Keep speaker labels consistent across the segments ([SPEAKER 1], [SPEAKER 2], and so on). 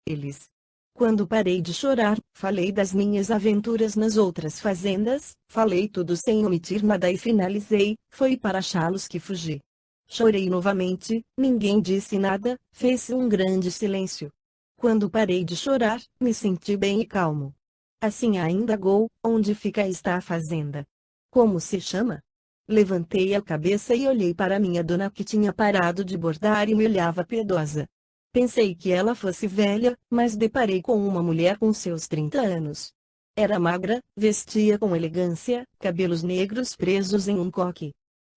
[SPEAKER 1] eles. Quando parei de chorar, falei das minhas aventuras nas outras fazendas, falei tudo sem omitir nada e finalizei, foi para achá-los que fugi. Chorei novamente, ninguém disse nada, fez-se um grande silêncio. Quando parei de chorar, me senti bem e calmo. Assim ainda indagou, onde fica esta fazenda? Como se chama? Levantei a cabeça e olhei para minha dona que tinha parado de bordar e me olhava piedosa. Pensei que ela fosse velha, mas deparei com uma mulher com seus 30 anos. Era magra, vestia com elegância, cabelos negros presos em um coque.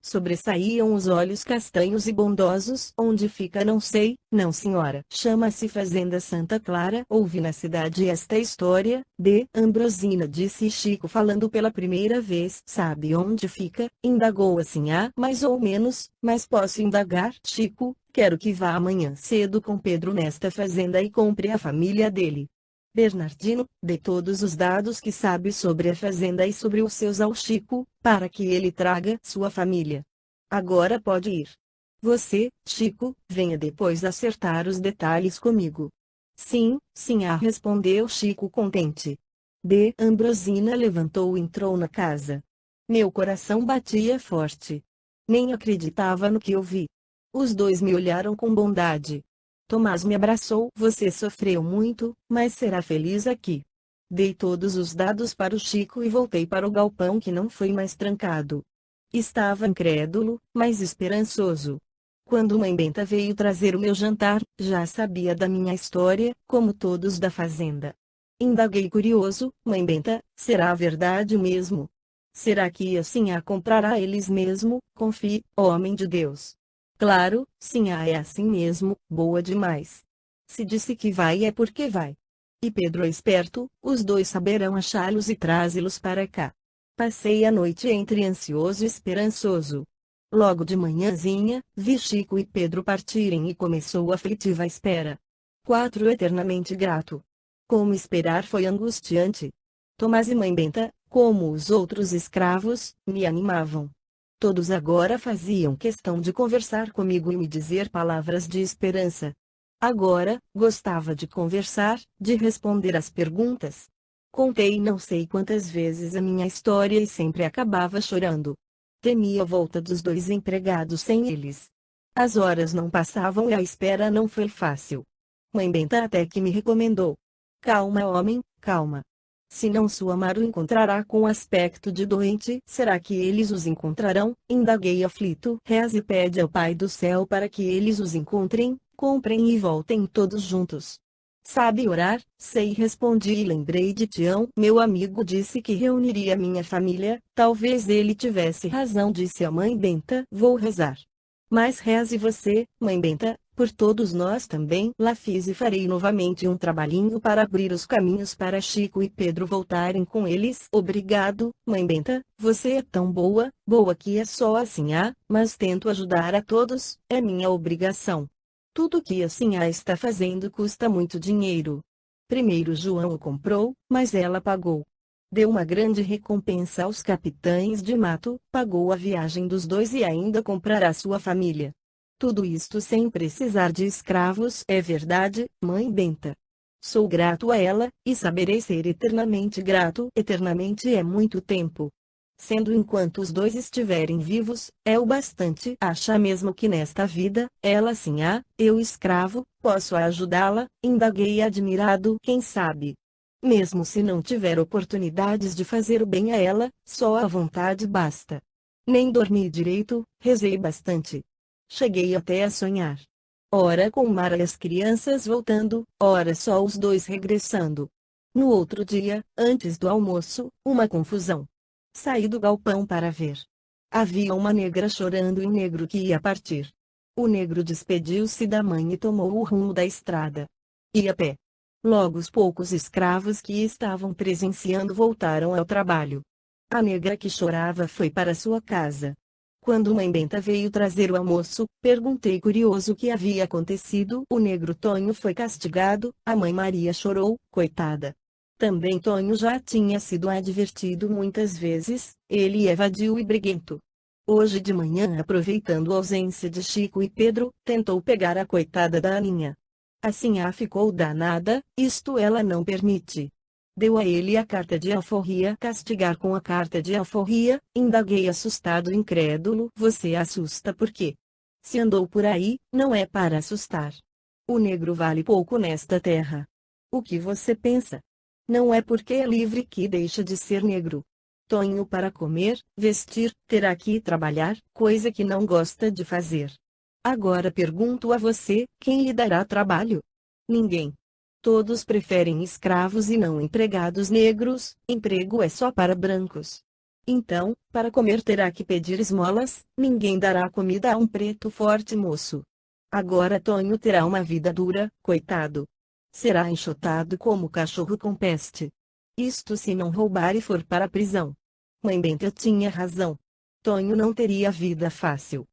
[SPEAKER 1] Sobressaíam os olhos castanhos e bondosos. Onde fica não sei, não senhora. Chama-se Fazenda Santa Clara. Ouvi na cidade esta história, de Ambrosina, disse Chico falando pela primeira vez. Sabe onde fica? Indagou assim mais ou menos, mas posso indagar? Chico, quero que vá amanhã cedo com Pedro nesta fazenda e compre a família dele. Bernardino, dê todos os dados que sabe sobre a fazenda e sobre os seus ao Chico, para que ele traga sua família. Agora pode ir. Você, Chico, venha depois acertar os detalhes comigo. Sim, sim, respondeu Chico contente. Ambrosina levantou e entrou na casa. Meu coração batia forte. Nem acreditava no que ouvi. Os dois me olharam com bondade. Tomás me abraçou. Você sofreu muito, mas será feliz aqui. Dei todos os dados para o Chico e voltei para o galpão que não foi mais trancado. Estava incrédulo, mas esperançoso. Quando Mãe Benta veio trazer o meu jantar, já sabia da minha história, como todos da fazenda. Indaguei curioso: Mãe Benta, será verdade mesmo? Será que assim a comprará eles mesmo? Confie, homem de Deus. Claro, sim, é assim mesmo, boa demais. Se disse que vai é porque vai. E Pedro é esperto, os dois saberão achá-los e trazê-los para cá. Passei a noite entre ansioso e esperançoso. Logo de manhãzinha, vi Chico e Pedro partirem e começou a aflitiva espera. 4 Eternamente grato. Como esperar foi angustiante. Tomás e Mãe Benta, como os outros escravos, me animavam. Todos agora faziam questão de conversar comigo e me dizer palavras de esperança. Agora, gostava de conversar, de responder às perguntas. Contei não sei quantas vezes a minha história e sempre acabava chorando. Temia a volta dos dois empregados sem eles. As horas não passavam e a espera não foi fácil. Mãe Benta até que me recomendou: calma, homem, calma. Se não sua Amaro o encontrará com aspecto de doente, será que eles os encontrarão? Indaguei aflito. Reze e pede ao Pai do céu para que eles os encontrem, comprem e voltem todos juntos. Sabe orar? Sei, respondi e lembrei de Tião. Meu amigo disse que reuniria minha família, talvez ele tivesse razão, disse a Mãe Benta. Vou rezar. Mas reze você, Mãe Benta, por todos nós também. Lá fiz e farei novamente um trabalhinho para abrir os caminhos para Chico e Pedro voltarem com eles. Obrigado, Mãe Benta, você é tão boa, boa que é só assim mas tento ajudar a todos, é minha obrigação. Tudo que assim está fazendo custa muito dinheiro. Primeiro João o comprou, mas ela pagou. Deu uma grande recompensa aos capitães de mato, pagou a viagem dos dois e ainda comprará sua família. Tudo isto sem precisar de escravos. É verdade, Mãe Benta. Sou grato a ela, e saberei ser eternamente grato. Eternamente é muito tempo. Sendo enquanto os dois estiverem vivos, é o bastante. Acha mesmo que nesta vida, ela sim eu escravo, posso ajudá-la? Indaguei admirado. Quem sabe? Mesmo se não tiver oportunidades de fazer o bem a ela, só a vontade basta. Nem dormi direito, rezei bastante. Cheguei até a sonhar. Ora com Mara e as crianças voltando, ora só os dois regressando. No outro dia, antes do almoço, uma confusão. Saí do galpão para ver. Havia uma negra chorando e um negro que ia partir. O negro despediu-se da mãe e tomou o rumo da estrada. Ia a pé. Logo os poucos escravos que estavam presenciando voltaram ao trabalho. A negra que chorava foi para sua casa. Quando Mãe Benta veio trazer o almoço, perguntei curioso o que havia acontecido. O negro Tonho foi castigado, a Mãe Maria chorou, coitada. Também Tonho já tinha sido advertido muitas vezes, ele é vadio e briguento. Hoje de manhã, aproveitando a ausência de Chico e Pedro, tentou pegar a coitada da Aninha. Assim ficou danada, isto ela não permite. Deu a ele a carta de alforria. Castigar com a carta de alforria, indaguei assustado incrédulo. Você assusta por quê? Se andou por aí, não é para assustar. O negro vale pouco nesta terra. O que você pensa? Não é porque é livre que deixa de ser negro. Tonho para comer, vestir, terá que trabalhar, coisa que não gosta de fazer. Agora pergunto a você, quem lhe dará trabalho? Ninguém. Todos preferem escravos e não empregados negros, emprego é só para brancos. Então, para comer terá que pedir esmolas, ninguém dará comida a um preto forte moço. Agora Tonho terá uma vida dura, coitado. Será enxotado como cachorro com peste. Isto se não roubar e for para a prisão. Mãe Benta tinha razão. Tonho não teria vida fácil.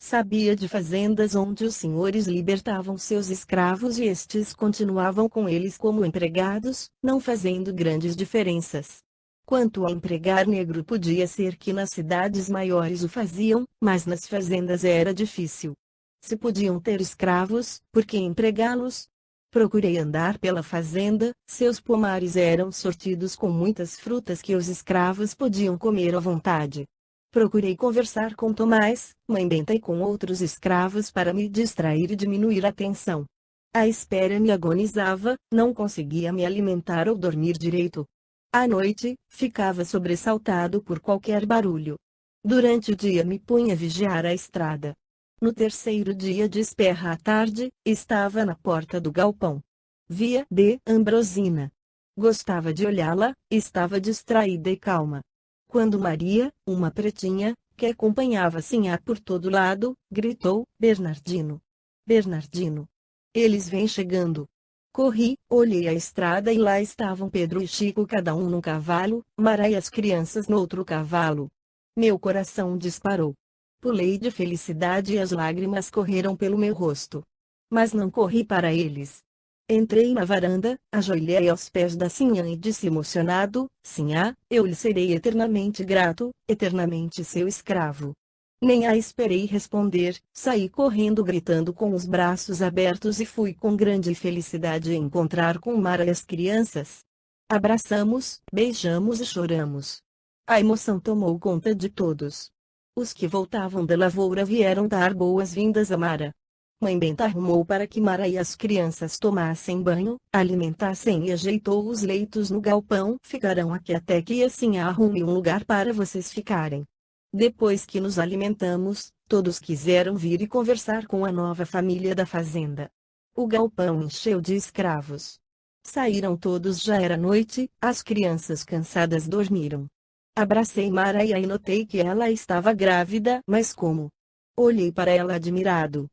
[SPEAKER 1] Sabia de fazendas onde os senhores libertavam seus escravos e estes continuavam com eles como empregados, não fazendo grandes diferenças. Quanto a empregar negro, podia ser que nas cidades maiores o faziam, mas nas fazendas era difícil. Se podiam ter escravos, por que empregá-los? Procurei andar pela fazenda, seus pomares eram sortidos com muitas frutas que os escravos podiam comer à vontade. Procurei conversar com Tomás, Mãe Benta e com outros escravos para me distrair e diminuir a tensão. A espera me agonizava, não conseguia me alimentar ou dormir direito. À noite, ficava sobressaltado por qualquer barulho. Durante o dia me punha a vigiar a estrada. No terceiro dia de esperra à tarde, estava na porta do galpão. Via de Ambrosina. Gostava de olhá-la, estava distraída e calma. Quando Maria, uma pretinha, que acompanhava Sinhá por todo lado, gritou: Bernardino! Bernardino! Eles vêm chegando! Corri, olhei a estrada e lá estavam Pedro e Chico, cada um num cavalo, Mara e as crianças no outro cavalo. Meu coração disparou. Pulei de felicidade e as lágrimas correram pelo meu rosto. Mas não corri para eles. Entrei na varanda, ajoelhei aos pés da Sinhá e disse emocionado: Sinhá, eu lhe serei eternamente grato, eternamente seu escravo. Nem a esperei responder, saí correndo gritando com os braços abertos e fui com grande felicidade encontrar com Mara e as crianças. Abraçamos, beijamos e choramos. A emoção tomou conta de todos. Os que voltavam da lavoura vieram dar boas-vindas a Mara. Mãe Benta arrumou para que Mara e as crianças tomassem banho, alimentassem e ajeitou os leitos no galpão. Ficarão aqui até que assim arrume um lugar para vocês ficarem. Depois que nos alimentamos, todos quiseram vir e conversar com a nova família da fazenda. O galpão encheu de escravos. Saíram todos, já era noite, as crianças cansadas dormiram. Abracei Mara e aí notei que ela estava grávida, mas como? Olhei para ela admirado.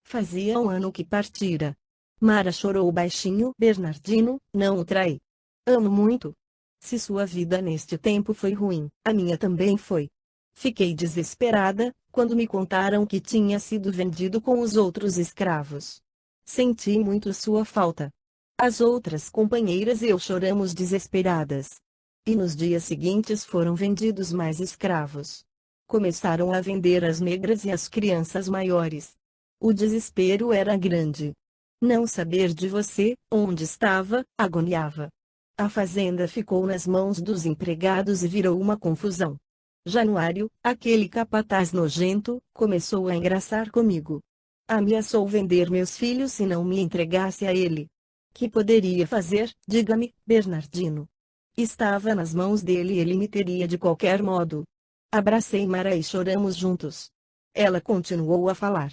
[SPEAKER 1] Fazia um ano que partira. Mara chorou baixinho. Bernardino, não o trai. Amo muito. Se sua vida neste tempo foi ruim, a minha também foi. Fiquei desesperada, quando me contaram que tinha sido vendido com os outros escravos. Senti muito sua falta. As outras companheiras e eu choramos desesperadas. E nos dias seguintes foram vendidos mais escravos. Começaram a vender as negras e as crianças maiores. O desespero era grande. Não saber de você, onde estava, agoniava. A fazenda ficou nas mãos dos empregados e virou uma confusão. Januário, aquele capataz nojento, começou a engraçar comigo. Ameaçou vender meus filhos se não me entregasse a ele. Que poderia fazer, diga-me, Bernardino? Estava nas mãos dele e ele me teria de qualquer modo. Abracei Mara e choramos juntos. Ela continuou a falar.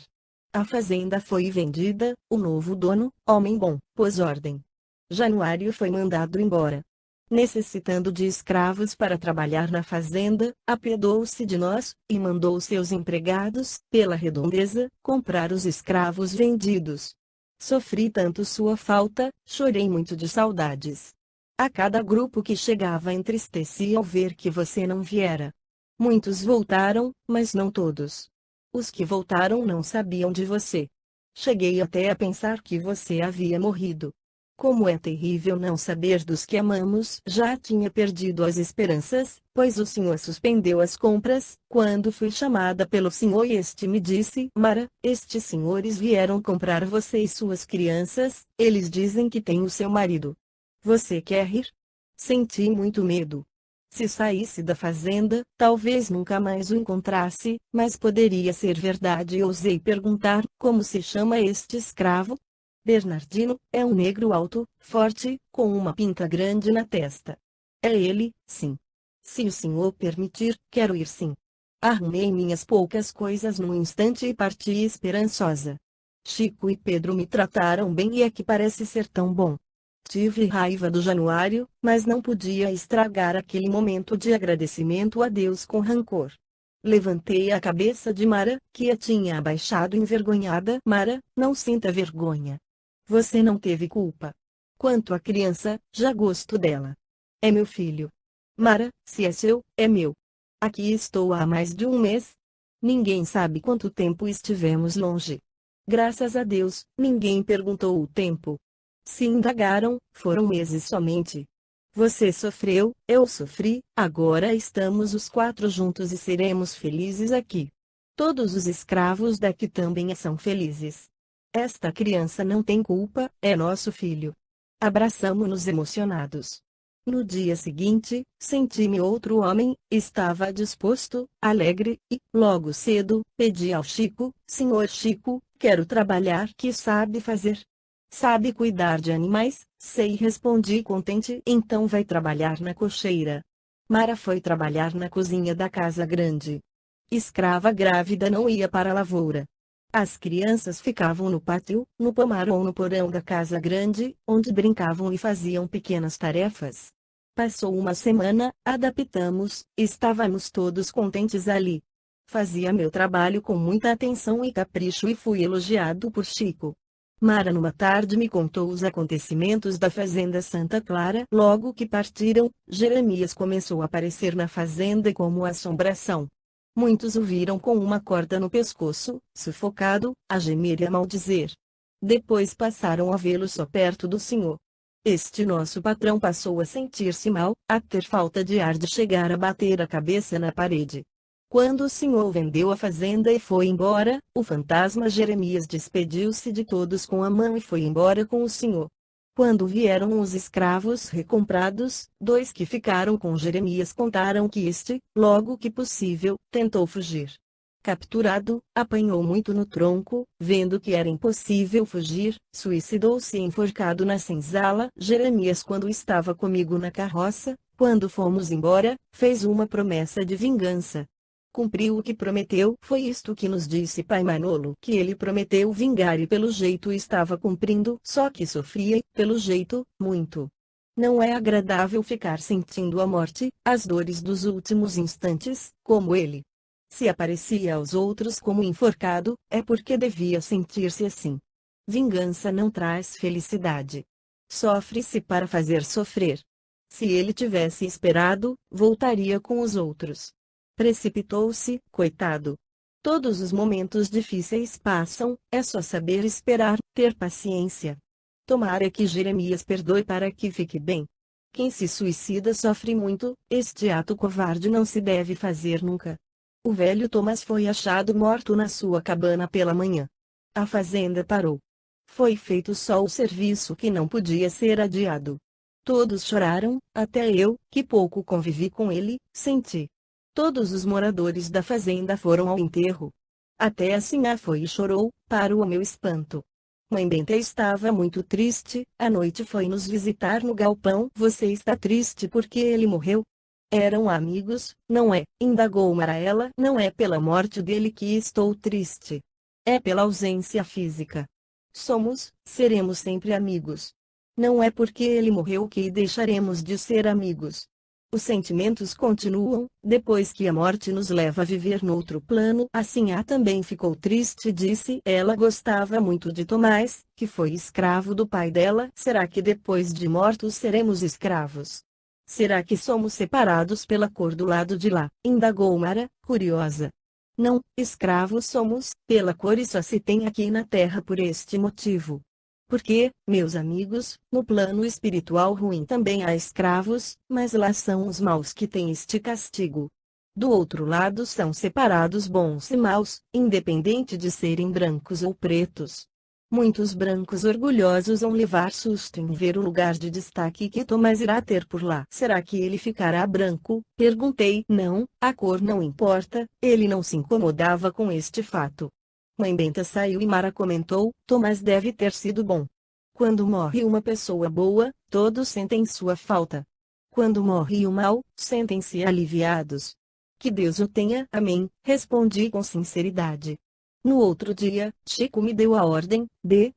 [SPEAKER 1] A fazenda foi vendida, o novo dono, homem bom, pôs ordem. Januário foi mandado embora. Necessitando de escravos para trabalhar na fazenda, apiedou-se de nós, e mandou seus empregados, pela redondeza, comprar os escravos vendidos. Sofri tanto sua falta, chorei muito de saudades. A cada grupo que chegava entristecia ao ver que você não viera. Muitos voltaram, mas não todos. Os que voltaram não sabiam de você. Cheguei até a pensar que você havia morrido. Como é terrível não saber dos que amamos. Já tinha perdido as esperanças, pois o senhor suspendeu as compras. Quando fui chamada pelo senhor e este me disse: Mara, estes senhores vieram comprar você e suas crianças, eles dizem que tem o seu marido. Você quer ir? Senti muito medo. Se saísse da fazenda, talvez nunca mais o encontrasse, mas poderia ser verdade e ousei perguntar: como se chama este escravo? Bernardino, é um negro alto, forte, com uma pinta grande na testa. É ele, sim. Se o senhor permitir, quero ir sim. Arrumei minhas poucas coisas num instante e parti esperançosa. Chico e Pedro me trataram bem e é que parece ser tão bom. Tive raiva do Januário, mas não podia estragar aquele momento de agradecimento a Deus com rancor. Levantei a cabeça de Mara, que a tinha abaixado envergonhada. Mara, não sinta vergonha. Você não teve culpa. Quanto à criança, já gosto dela. É meu filho. Mara, se é seu, é meu. Aqui estou há mais de um mês. Ninguém sabe quanto tempo estivemos longe. Graças a Deus, ninguém perguntou o tempo. Se indagaram, foram meses somente. Você sofreu, eu sofri, agora estamos os quatro juntos e seremos felizes aqui. Todos os escravos daqui também são felizes. Esta criança não tem culpa, é nosso filho. Abraçamo-nos emocionados. No dia seguinte, senti-me outro homem, estava disposto, alegre, e, logo cedo, pedi ao Chico: Senhor Chico, quero trabalhar. Que sabe fazer? Sabe cuidar de animais? Sei, respondi contente. Então vai trabalhar na cocheira. Mara foi trabalhar na cozinha da casa grande. Escrava grávida não ia para a lavoura. As crianças ficavam no pátio, no pomar ou no porão da casa grande, onde brincavam e faziam pequenas tarefas. Passou uma semana, adaptamos, estávamos todos contentes ali. Fazia meu trabalho com muita atenção e capricho e fui elogiado por Chico. Mara numa tarde me contou os acontecimentos da fazenda Santa Clara. Logo que partiram, Jeremias começou a aparecer na fazenda como assombração. Muitos o viram com uma corda no pescoço, sufocado, a gemer e a maldizer. Depois passaram a vê-lo só perto do senhor. Este nosso patrão passou a sentir-se mal, a ter falta de ar de chegar a bater a cabeça na parede. Quando o senhor vendeu a fazenda e foi embora, o fantasma Jeremias despediu-se de todos com a mão e foi embora com o senhor. Quando vieram os escravos recomprados, 2 que ficaram com Jeremias contaram que este, logo que possível, tentou fugir. Capturado, apanhou muito no tronco, vendo que era impossível fugir, suicidou-se enforcado na senzala. Jeremias, quando estava comigo na carroça, quando fomos embora, fez uma promessa de vingança. Cumpriu o que prometeu. Foi isto que nos disse pai Manolo, que ele prometeu vingar e pelo jeito estava cumprindo, só que sofria, pelo jeito, muito. Não é agradável ficar sentindo a morte, as dores dos últimos instantes, como ele. Se aparecia aos outros como enforcado, é porque devia sentir-se assim. Vingança não traz felicidade. Sofre-se para fazer sofrer. Se ele tivesse esperado, voltaria com os outros. Precipitou-se, coitado. Todos os momentos difíceis passam, é só saber esperar, ter paciência. Tomara que Jeremias perdoe para que fique bem. Quem se suicida sofre muito, este ato covarde não se deve fazer nunca. O velho Tomás foi achado morto na sua cabana pela manhã. A fazenda parou. Foi feito só o serviço que não podia ser adiado. Todos choraram, até eu, que pouco convivi com ele, senti. Todos os moradores da fazenda foram ao enterro. Até a sinhá foi e chorou, para o meu espanto. Mãe Benta estava muito triste, à noite foi nos visitar no galpão. Você está triste porque ele morreu? Eram amigos, não é? Indagou Maraela. Não é pela morte dele que estou triste. É pela ausência física. Seremos sempre amigos. Não é porque ele morreu que deixaremos de ser amigos. Os sentimentos continuam, depois que a morte nos leva a viver noutro plano. A sinhá também ficou triste, disse. Ela gostava muito de Tomás, que foi escravo do pai dela. Será que depois de mortos seremos escravos? Será que somos separados pela cor do lado de lá? Indagou Mara, curiosa. Não, escravos somos, pela cor e só se tem aqui na terra por este motivo. Porque, meus amigos, no plano espiritual ruim também há escravos, mas lá são os maus que têm este castigo. Do outro lado são separados bons e maus, independente de serem brancos ou pretos. Muitos brancos orgulhosos vão levar susto em ver o lugar de destaque que Tomás irá ter por lá. Será que ele ficará branco? Perguntei. Não, a cor não importa, ele não se incomodava com este fato. Mãe Benta saiu e Mara comentou: Tomás deve ter sido bom. Quando morre uma pessoa boa, todos sentem sua falta. Quando morre o mal, sentem-se aliviados. Que Deus o tenha. Amém, respondi com sinceridade. No outro dia, Chico me deu a ordem,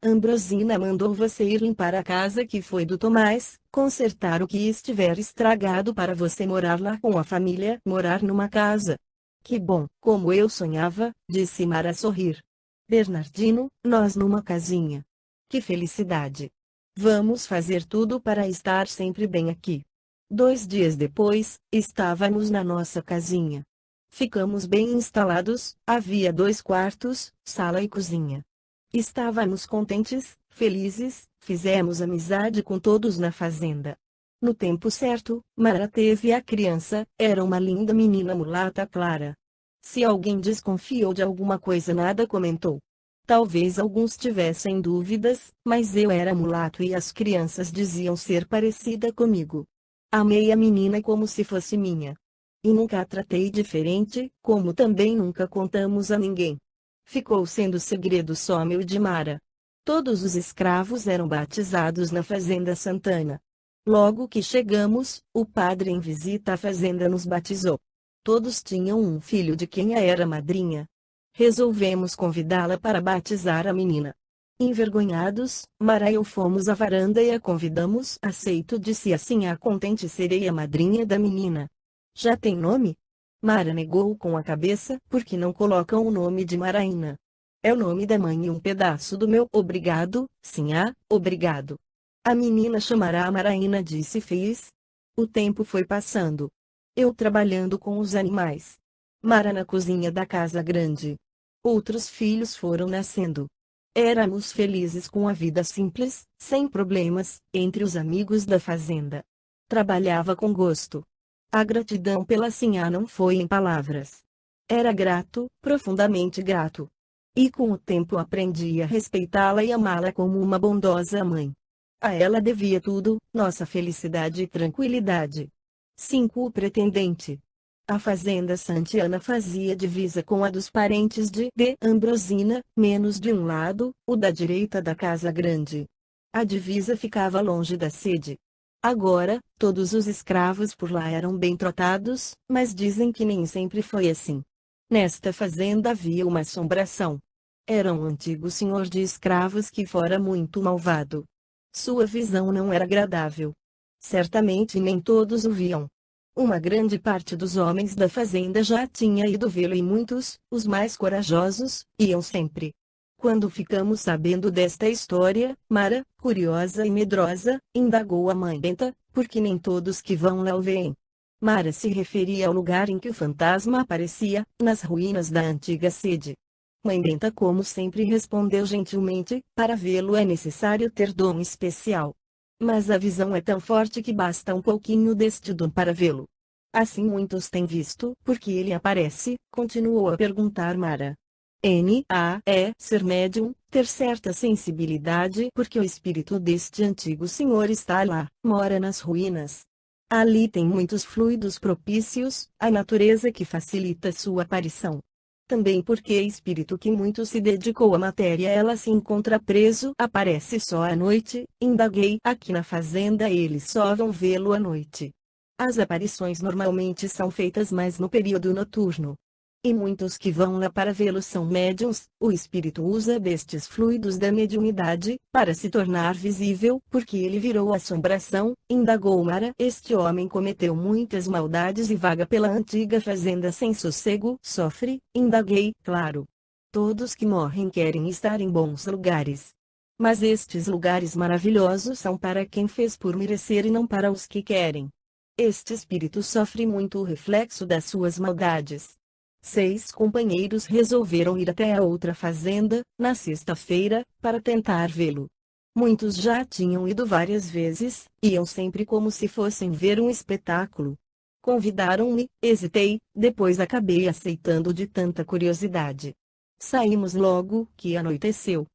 [SPEAKER 1] Ambrosina mandou você ir limpar a casa que foi do Tomás, consertar o que estiver estragado para você morar lá com a família, morar numa casa. Que bom, como eu sonhava, disse Mara a sorrir. Bernardino, nós numa casinha. Que felicidade! Vamos fazer tudo para estar sempre bem aqui. 2 dias depois, estávamos na nossa casinha. Ficamos bem instalados, havia 2 quartos, sala e cozinha. Estávamos contentes, felizes, fizemos amizade com todos na fazenda. No tempo certo, Mara teve a criança, era uma linda menina mulata clara. Se alguém desconfiou de alguma coisa, nada comentou. Talvez alguns tivessem dúvidas, mas eu era mulato e as crianças diziam ser parecida comigo. Amei a menina como se fosse minha. E nunca a tratei diferente, como também nunca contamos a ninguém. Ficou sendo segredo só meu e de Mara. Todos os escravos eram batizados na Fazenda Santana. Logo que chegamos, o padre em visita à fazenda nos batizou. Todos tinham um filho de quem a era madrinha. Resolvemos convidá-la para batizar a menina. Envergonhados, Mara e eu fomos à varanda e a convidamos. Aceito, disse assim a contente, serei a madrinha da menina. Já tem nome? Mara negou com a cabeça, porque não colocam o nome de Maraína. É o nome da mãe e um pedaço do meu. Obrigado, sim, obrigado. A menina chamará a Maraína, disse Fez. O tempo foi passando. Eu trabalhando com os animais. Mara na cozinha da casa grande. Outros filhos foram nascendo. Éramos felizes com a vida simples, sem problemas, entre os amigos da fazenda. Trabalhava com gosto. A gratidão pela Sinhá não foi em palavras. Era grato, profundamente grato. E com o tempo aprendi a respeitá-la e amá-la como uma bondosa mãe. A ela devia tudo, nossa felicidade e tranquilidade. 5. O pretendente. A fazenda Santiana fazia divisa com a dos parentes de Ambrosina, menos de um lado, o da direita da casa grande. A divisa ficava longe da sede. Agora, todos os escravos por lá eram bem tratados, mas dizem que nem sempre foi assim. Nesta fazenda havia uma assombração. Era um antigo senhor de escravos que fora muito malvado. Sua visão não era agradável. Certamente nem todos o viam. Uma grande parte dos homens da fazenda já tinha ido vê-lo e muitos, os mais corajosos, iam sempre. Quando ficamos sabendo desta história, Mara, curiosa e medrosa, indagou a mãe Benta, porque nem todos que vão lá o veem. Mara se referia ao lugar em que o fantasma aparecia, nas ruínas da antiga sede. Mãe Benta, como sempre, respondeu gentilmente: para vê-lo é necessário ter dom especial. Mas a visão é tão forte que basta um pouquinho deste dom para vê-lo. Assim muitos têm visto, porque ele aparece, continuou a perguntar Mara. Ser médium, ter certa sensibilidade, porque o espírito deste antigo senhor está lá, mora nas ruínas. Ali tem muitos fluidos propícios, a natureza que facilita sua aparição. Também porque espírito que muito se dedicou à matéria ela se encontra preso, aparece só à noite. Indaguei, aqui na fazenda eles só vão vê-lo à noite. As aparições normalmente são feitas mais no período noturno. E muitos que vão lá para vê-lo são médiuns. O espírito usa destes fluidos da mediunidade, para se tornar visível, porque ele virou assombração. Indagou Mara. Este homem cometeu muitas maldades e vaga pela antiga fazenda sem sossego. Sofre? Indaguei. Claro. Todos que morrem querem estar em bons lugares. Mas estes lugares maravilhosos são para quem fez por merecer e não para os que querem. Este espírito sofre muito o reflexo das suas maldades. 6 companheiros resolveram ir até a outra fazenda, na sexta-feira, para tentar vê-lo. Muitos já tinham ido várias vezes, iam sempre como se fossem ver um espetáculo. Convidaram-me, hesitei, depois acabei aceitando de tanta curiosidade. Saímos logo que anoiteceu.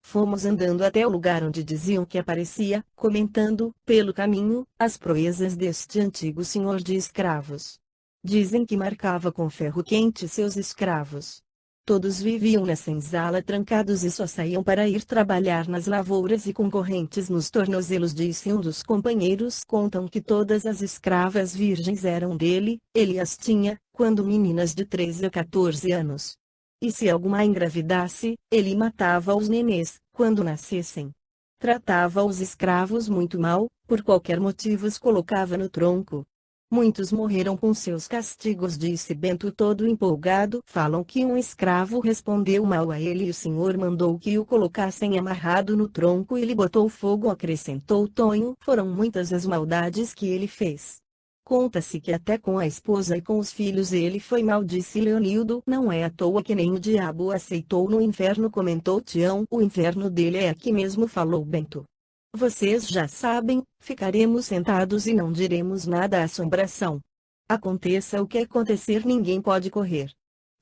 [SPEAKER 1] Fomos andando até o lugar onde diziam que aparecia, comentando, pelo caminho, as proezas deste antigo senhor de escravos. Dizem que marcava com ferro quente seus escravos. Todos viviam na senzala trancados e só saíam para ir trabalhar nas lavouras e com correntes nos tornozelos, disse um dos companheiros. Contam que todas as escravas virgens eram dele, ele as tinha, quando meninas de 13 a 14 anos. E se alguma engravidasse, ele matava os nenês, quando nascessem. Tratava os escravos muito mal, por qualquer motivo os colocava no tronco. Muitos morreram com seus castigos, disse Bento todo empolgado. Falam que um escravo respondeu mal a ele e o senhor mandou que o colocassem amarrado no tronco e lhe botou fogo, acrescentou Tonho. Foram muitas as maldades que ele fez. Conta-se que até com a esposa e com os filhos ele foi mal, disse Leonildo. Não é à toa que nem o diabo aceitou no inferno, comentou Tião. O inferno dele é aqui mesmo, falou Bento. Vocês já sabem, ficaremos sentados e não diremos nada à assombração. Aconteça o que acontecer, ninguém pode correr.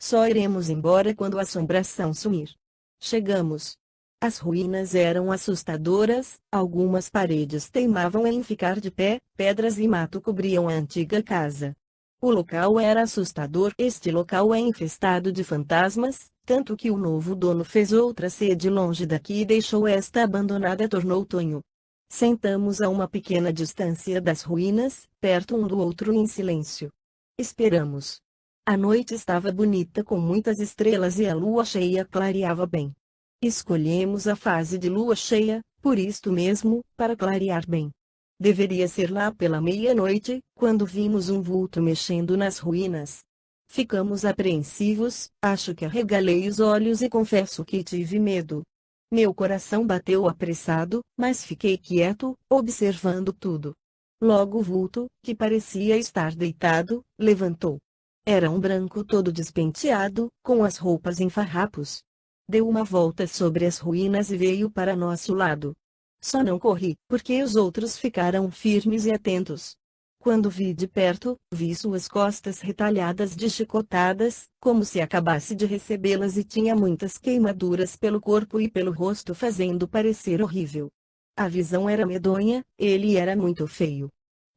[SPEAKER 1] Só iremos embora quando a assombração sumir. Chegamos. As ruínas eram assustadoras, algumas paredes teimavam em ficar de pé, pedras e mato cobriam a antiga casa. O local era assustador. Este local é infestado de fantasmas, tanto que o novo dono fez outra sede longe daqui e deixou esta abandonada, tornou Tonho. Sentamos a uma pequena distância das ruínas, perto um do outro em silêncio. Esperamos. A noite estava bonita com muitas estrelas e a lua cheia clareava bem. Escolhemos a fase de lua cheia, por isto mesmo, para clarear bem. Deveria ser lá pela meia-noite, quando vimos um vulto mexendo nas ruínas. Ficamos apreensivos, acho que arregalei os olhos e confesso que tive medo. Meu coração bateu apressado, mas fiquei quieto, observando tudo. Logo o vulto, que parecia estar deitado, levantou. Era um branco todo despenteado, com as roupas em farrapos. Deu uma volta sobre as ruínas e veio para nosso lado. Só não corri, porque os outros ficaram firmes e atentos. Quando vi de perto, vi suas costas retalhadas de chicotadas, como se acabasse de recebê-las, e tinha muitas queimaduras pelo corpo e pelo rosto, fazendo parecer horrível. A visão era medonha, ele era muito feio.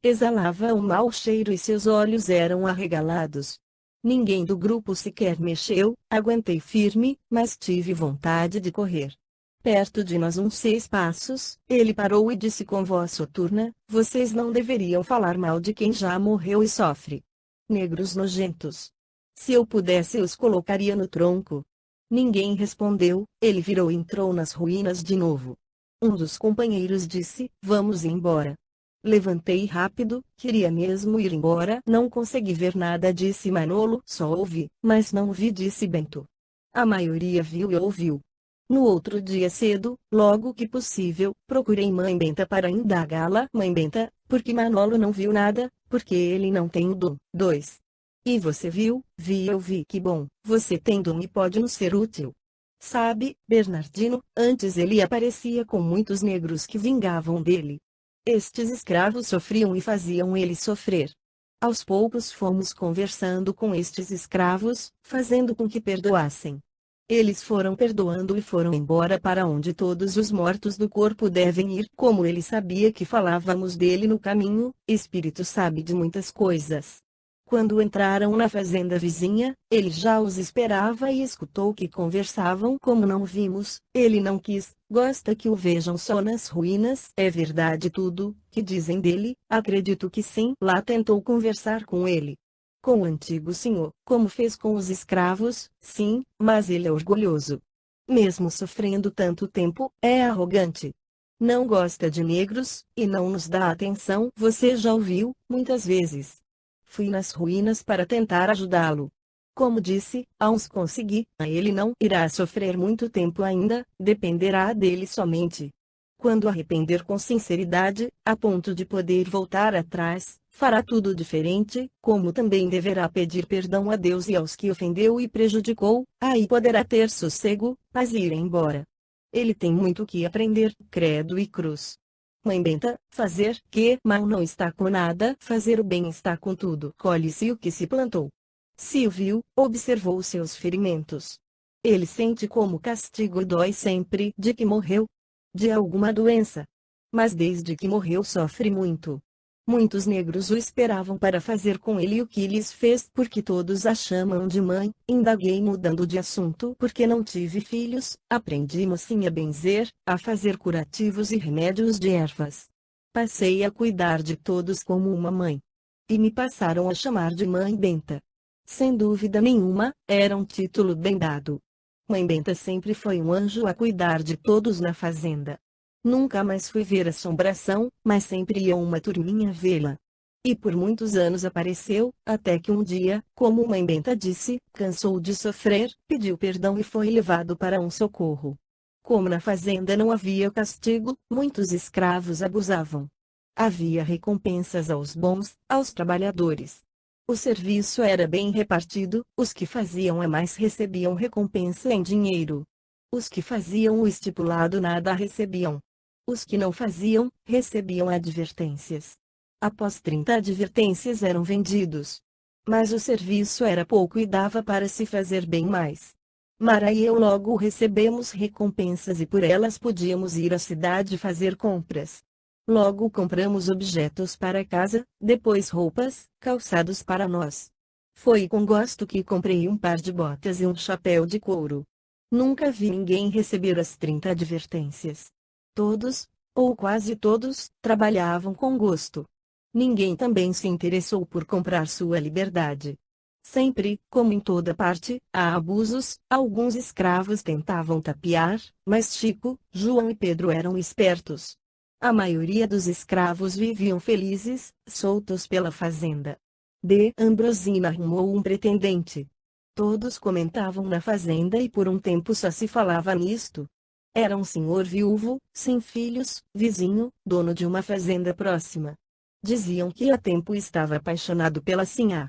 [SPEAKER 1] Exalava um mau cheiro e seus olhos eram arregalados. Ninguém do grupo sequer mexeu, aguentei firme, mas tive vontade de correr. Perto de nós uns 6 passos, ele parou e disse com voz soturna: vocês não deveriam falar mal de quem já morreu e sofre. Negros nojentos. Se eu pudesse os colocaria no tronco. Ninguém respondeu, ele virou e entrou nas ruínas de novo. Um dos companheiros disse: vamos embora. Levantei rápido, queria mesmo ir embora. Não consegui ver nada, disse Manolo. Só ouvi, mas não vi, disse Bento. A maioria viu e ouviu. No outro dia cedo, logo que possível, procurei Mãe Benta para indagá-la. Mãe Benta, por que Manolo não viu nada? Porque ele não tem o dom. 2. E você viu? Vi, eu vi. Que bom, você tem dom e pode nos ser útil. Sabe, Bernardino, antes ele aparecia com muitos negros que vingavam dele. Estes escravos sofriam e faziam ele sofrer. Aos poucos fomos conversando com estes escravos, fazendo com que perdoassem. Eles foram perdoando e foram embora para onde todos os mortos do corpo devem ir. Como ele sabia que falávamos dele no caminho, Espírito sabe de muitas coisas. Quando entraram na fazenda vizinha, ele já os esperava e escutou que conversavam. Como não vimos, ele não quis, gosta que o vejam só nas ruínas. É verdade tudo que dizem dele? Acredito que sim. Lá tentou conversar com ele. Com o antigo senhor, como fez com os escravos, sim, mas ele é orgulhoso. Mesmo sofrendo tanto tempo, é arrogante. Não gosta de negros, e não nos dá atenção. Você já ouviu, muitas vezes. Fui nas ruínas para tentar ajudá-lo. Como disse, a uns consegui, a ele não. Irá sofrer muito tempo ainda, dependerá dele somente. Quando arrepender com sinceridade, a ponto de poder voltar atrás, fará tudo diferente, como também deverá pedir perdão a Deus e aos que ofendeu e prejudicou, aí poderá ter sossego, paz e ir embora. Ele tem muito que aprender, credo e cruz. Mãe Benta, fazer que mal não está com nada, fazer o bem está com tudo. Colhe-se o que se plantou. Silvio observou seus ferimentos. Ele sente como castigo dói sempre de que morreu. De alguma doença. Mas desde que morreu sofre muito. Muitos negros o esperavam para fazer com ele o que lhes fez porque todos a chamam de mãe. Indaguei mudando de assunto porque não tive filhos, aprendi mocinha a benzer, a fazer curativos e remédios de ervas. Passei a cuidar de todos como uma mãe. E me passaram a chamar de Mãe Benta. Sem dúvida nenhuma, era um título bem dado. Mãe Benta sempre foi um anjo a cuidar de todos na fazenda. Nunca mais fui ver assombração, mas sempre ia uma turminha vê-la. E por muitos anos apareceu, até que um dia, como Mãe Benta disse, cansou de sofrer, pediu perdão e foi levado para um socorro. Como na fazenda não havia castigo, muitos escravos abusavam. Havia recompensas aos bons, aos trabalhadores. O serviço era bem repartido, os que faziam a mais recebiam recompensa em dinheiro. Os que faziam o estipulado nada recebiam. Os que não faziam, recebiam advertências. Após 30 advertências eram vendidos. Mas o serviço era pouco e dava para se fazer bem mais. Mara e eu logo recebemos recompensas e por elas podíamos ir à cidade fazer compras. Logo compramos objetos para casa, depois roupas, calçados para nós. Foi com gosto que comprei um par de botas e um chapéu de couro. Nunca vi ninguém receber as 30 advertências. Todos, ou quase todos, trabalhavam com gosto. Ninguém também se interessou por comprar sua liberdade. Sempre, como em toda parte, há abusos, alguns escravos tentavam tapear, mas Chico, João e Pedro eram espertos. A maioria dos escravos viviam felizes, soltos pela fazenda. D. Ambrosina arrumou um pretendente. Todos comentavam na fazenda e por um tempo só se falava nisto. Era um senhor viúvo, sem filhos, vizinho, dono de uma fazenda próxima. Diziam que há tempo estava apaixonado pela sinhá.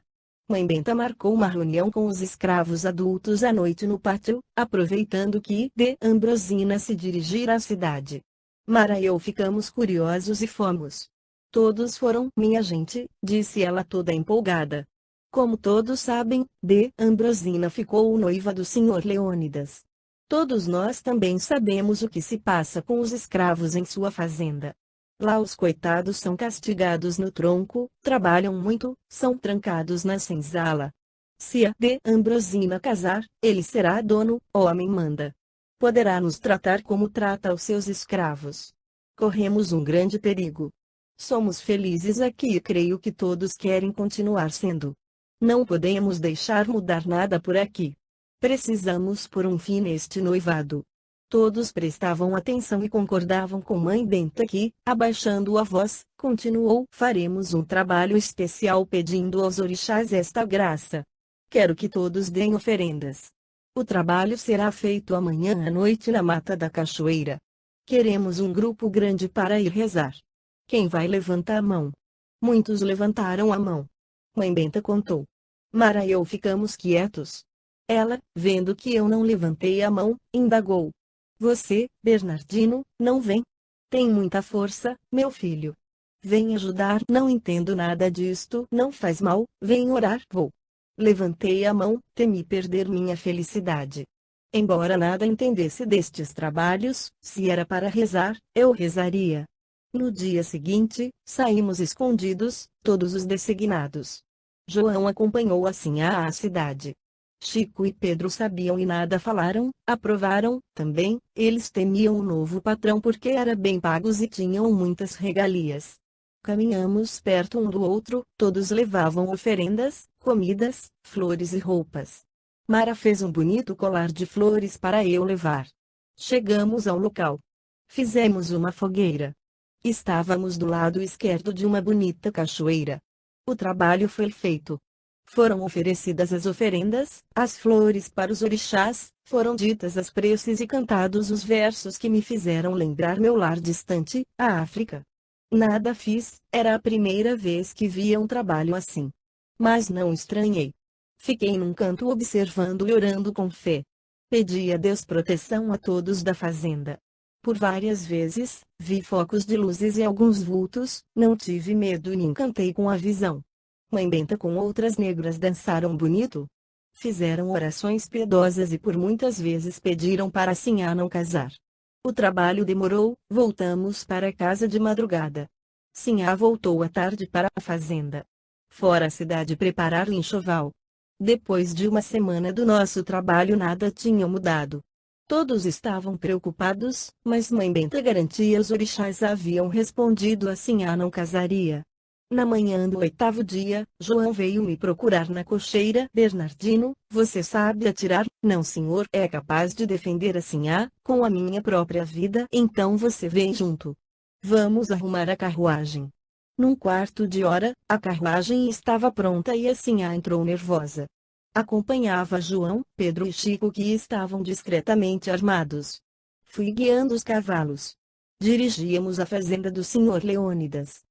[SPEAKER 1] Mãe Benta marcou uma reunião com os escravos adultos à noite no pátio, aproveitando que D. Ambrosina se dirigira à cidade. Mara e eu ficamos curiosos e fomos. Todos foram, minha gente, disse ela toda empolgada. Como todos sabem, D. Ambrosina ficou noiva do Sr. Leônidas. Todos nós também sabemos o que se passa com os escravos em sua fazenda. Lá os coitados são castigados no tronco, trabalham muito, são trancados na senzala. Se a D. Ambrosina casar, ele será dono, homem manda. Poderá nos tratar como trata os seus escravos. Corremos um grande perigo. Somos felizes aqui e creio que todos querem continuar sendo. Não podemos deixar mudar nada por aqui. Precisamos pôr um fim neste noivado. Todos prestavam atenção e concordavam com Mãe Benta que, abaixando a voz, continuou: faremos um trabalho especial pedindo aos orixás esta graça. Quero que todos deem oferendas. O trabalho será feito amanhã à noite na mata da cachoeira. Queremos um grupo grande para ir rezar. Quem vai levantar a mão? Muitos levantaram a mão. Mãe Benta contou. Mara e eu ficamos quietos. Ela, vendo que eu não levantei a mão, indagou. Você, Bernardino, não vem? Tem muita força, meu filho. Vem ajudar. Não entendo nada disto. Não faz mal, vem orar. Vou. Levantei a mão, temi perder minha felicidade. Embora nada entendesse destes trabalhos, se era para rezar, eu rezaria. No dia seguinte, saímos escondidos, todos os designados. João acompanhou assim à cidade. Chico e Pedro sabiam e nada falaram, aprovaram, também, eles temiam o novo patrão porque era bem pagos e tinham muitas regalias. Caminhamos perto um do outro, todos levavam oferendas, comidas, flores e roupas. Mara fez um bonito colar de flores para eu levar. Chegamos ao local. Fizemos uma fogueira. Estávamos do lado esquerdo de uma bonita cachoeira. O trabalho foi feito. Foram oferecidas as oferendas, as flores para os orixás, foram ditas as preces e cantados os versos que me fizeram lembrar meu lar distante, a África. Nada fiz, era a primeira vez que via um trabalho assim. Mas não estranhei. Fiquei num canto observando e orando com fé. Pedi a Deus proteção a todos da fazenda. Por várias vezes, vi focos de luzes e alguns vultos, não tive medo e me encantei com a visão. Mãe Benta com outras negras dançaram bonito. Fizeram orações piedosas e por muitas vezes pediram para Sinhá não casar. O trabalho demorou, voltamos para casa de madrugada. Sinhá voltou à tarde para a fazenda. Fora a cidade preparar o enxoval. Depois de uma semana do nosso trabalho nada tinha mudado. Todos estavam preocupados, mas Mãe Benta garantia os orixás haviam respondido a Sinhá não casaria. Na manhã do 8º dia, João veio me procurar na cocheira. Bernardino, você sabe atirar? Não senhor. É capaz de defender a Sinhá, com a minha própria vida? Então você vem junto. Vamos arrumar a carruagem. Num quarto de hora, a carruagem estava pronta e a Sinhá entrou nervosa. Acompanhava João, Pedro e Chico que estavam discretamente armados. Fui guiando os cavalos. Dirigíamos a fazenda do Sr. Leônidas.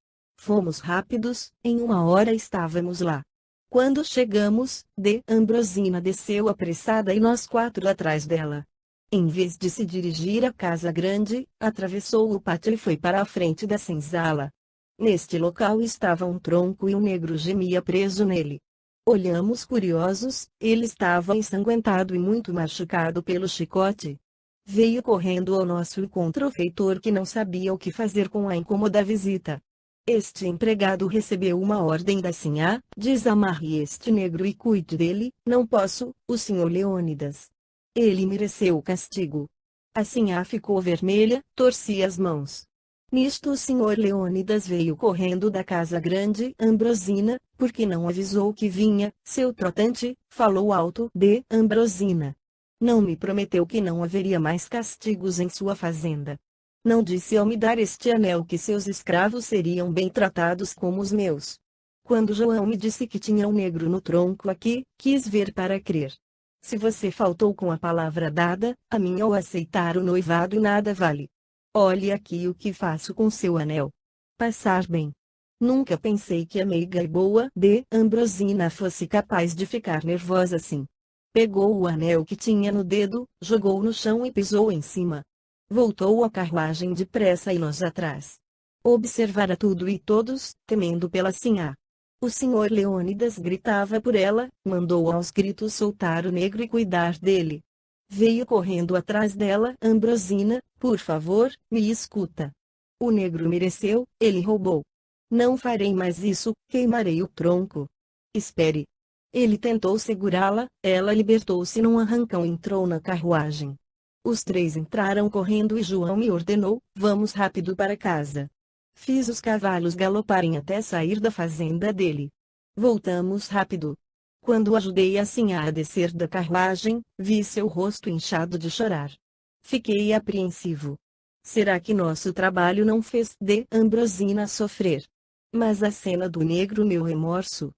[SPEAKER 1] Fomos rápidos, em 1 hora estávamos lá. Quando chegamos, D. Ambrosina desceu apressada e nós 4 atrás dela. Em vez de se dirigir à casa grande, atravessou o pátio e foi para a frente da senzala. Neste local estava um tronco e um negro gemia preso nele. Olhamos curiosos, ele estava ensanguentado e muito machucado pelo chicote. Veio correndo ao nosso encontro o feitor que não sabia o que fazer com a incômoda visita. Este empregado recebeu uma ordem da Sinhá: desamarre este negro e cuide dele. Não posso, o Sr. Leônidas. Ele mereceu o castigo. A Sinhá ficou vermelha, torcia as mãos. Nisto o Sr. Leônidas veio correndo da casa grande. Ambrosina, porque não avisou que vinha, seu tratante, falou alto. D. Ambrosina. Não me prometeu que não haveria mais castigos em sua fazenda. Não disse ao me dar este anel que seus escravos seriam bem tratados como os meus. Quando João me disse que tinha um negro no tronco aqui, quis ver para crer. Se você faltou com a palavra dada, a minha ou aceitar o noivado nada vale. Olhe aqui o que faço com seu anel. Passar bem. Nunca pensei que a meiga e boa D. Ambrosina fosse capaz de ficar nervosa assim. Pegou o anel que tinha no dedo, jogou no chão e pisou em cima. Voltou a carruagem depressa e nós atrás. Observara tudo e todos, temendo pela Sinhá. O Sr. Leônidas gritava por ela, mandou aos gritos soltar o negro e cuidar dele. Veio correndo atrás dela. Ambrosina, por favor, me escuta. O negro mereceu, ele roubou. Não farei mais isso, queimarei o tronco. Espere. Ele tentou segurá-la, ela libertou-se num arrancão e entrou na carruagem. Os 3 entraram correndo e João me ordenou: vamos rápido para casa. Fiz os cavalos galoparem até sair da fazenda dele. Voltamos rápido. Quando ajudei a Sinhá a descer da carruagem, vi seu rosto inchado de chorar. Fiquei apreensivo. Será que nosso trabalho não fez D. Ambrosina sofrer? Mas a cena do negro meu remorso.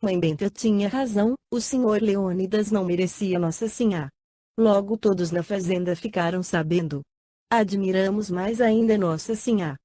[SPEAKER 1] Mãe Benta tinha razão, o Sr. Leônidas não merecia nossa Sinhá. Logo todos na fazenda ficaram sabendo. Admiramos mais ainda nossa Sinhá.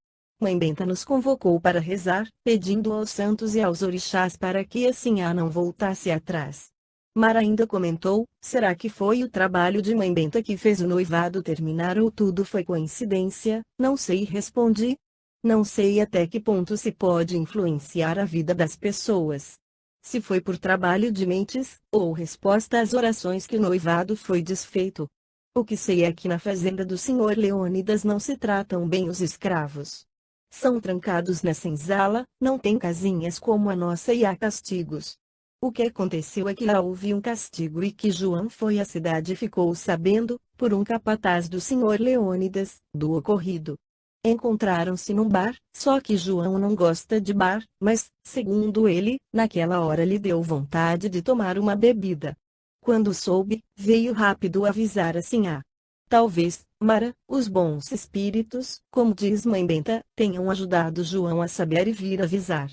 [SPEAKER 1] Mãe Benta nos convocou para rezar, pedindo aos santos e aos orixás para que a Sinhá não voltasse atrás. Mara ainda comentou: será que foi o trabalho de Mãe Benta que fez o noivado terminar ou tudo foi coincidência? Não sei, respondi. Não sei até que ponto se pode influenciar a vida das pessoas. Se foi por trabalho de mentes, ou resposta às orações que o noivado foi desfeito. O que sei é que na fazenda do Sr. Leônidas não se tratam bem os escravos. São trancados na senzala, não tem casinhas como a nossa e há castigos. O que aconteceu é que lá houve um castigo e que João foi à cidade e ficou sabendo, por um capataz do Sr. Leônidas, do ocorrido. Encontraram-se num bar, só que João não gosta de bar, mas, segundo ele, naquela hora lhe deu vontade de tomar uma bebida. Quando soube, veio rápido avisar a Sinhá. Talvez, Mara, os bons espíritos, como diz Mãe Benta, tenham ajudado João a saber e vir avisar.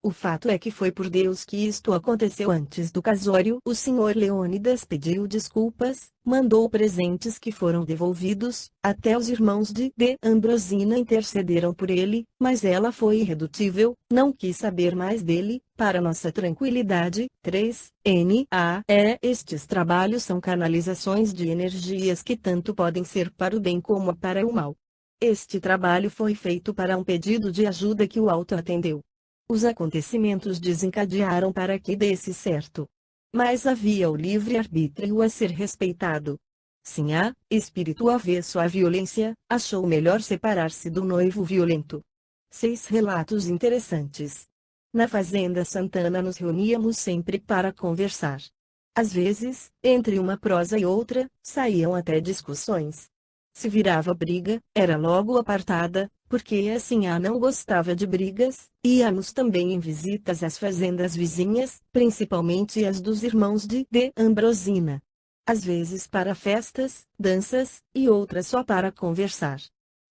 [SPEAKER 1] O fato é que foi por Deus que isto aconteceu antes do casório. O Sr. Leônidas pediu desculpas, mandou presentes que foram devolvidos, até os irmãos de Ambrosina intercederam por ele, mas ela foi irredutível, não quis saber mais dele, para nossa tranquilidade. 3. Estes trabalhos são canalizações de energias que tanto podem ser para o bem como para o mal. Este trabalho foi feito para um pedido de ajuda que o alto atendeu. Os acontecimentos desencadearam para que desse certo. Mas havia o livre-arbítrio a ser respeitado. Sinhá, espírito avesso à violência, achou melhor separar-se do noivo violento. 6 relatos interessantes. Na fazenda Santana nos reuníamos sempre para conversar. Às vezes, entre uma prosa e outra, saíam até discussões. Se virava briga, era logo apartada, porque a Sinhá não gostava de brigas. Íamos também em visitas às fazendas vizinhas, principalmente as dos irmãos de Ambrosina. Às vezes para festas, danças, e outras só para conversar.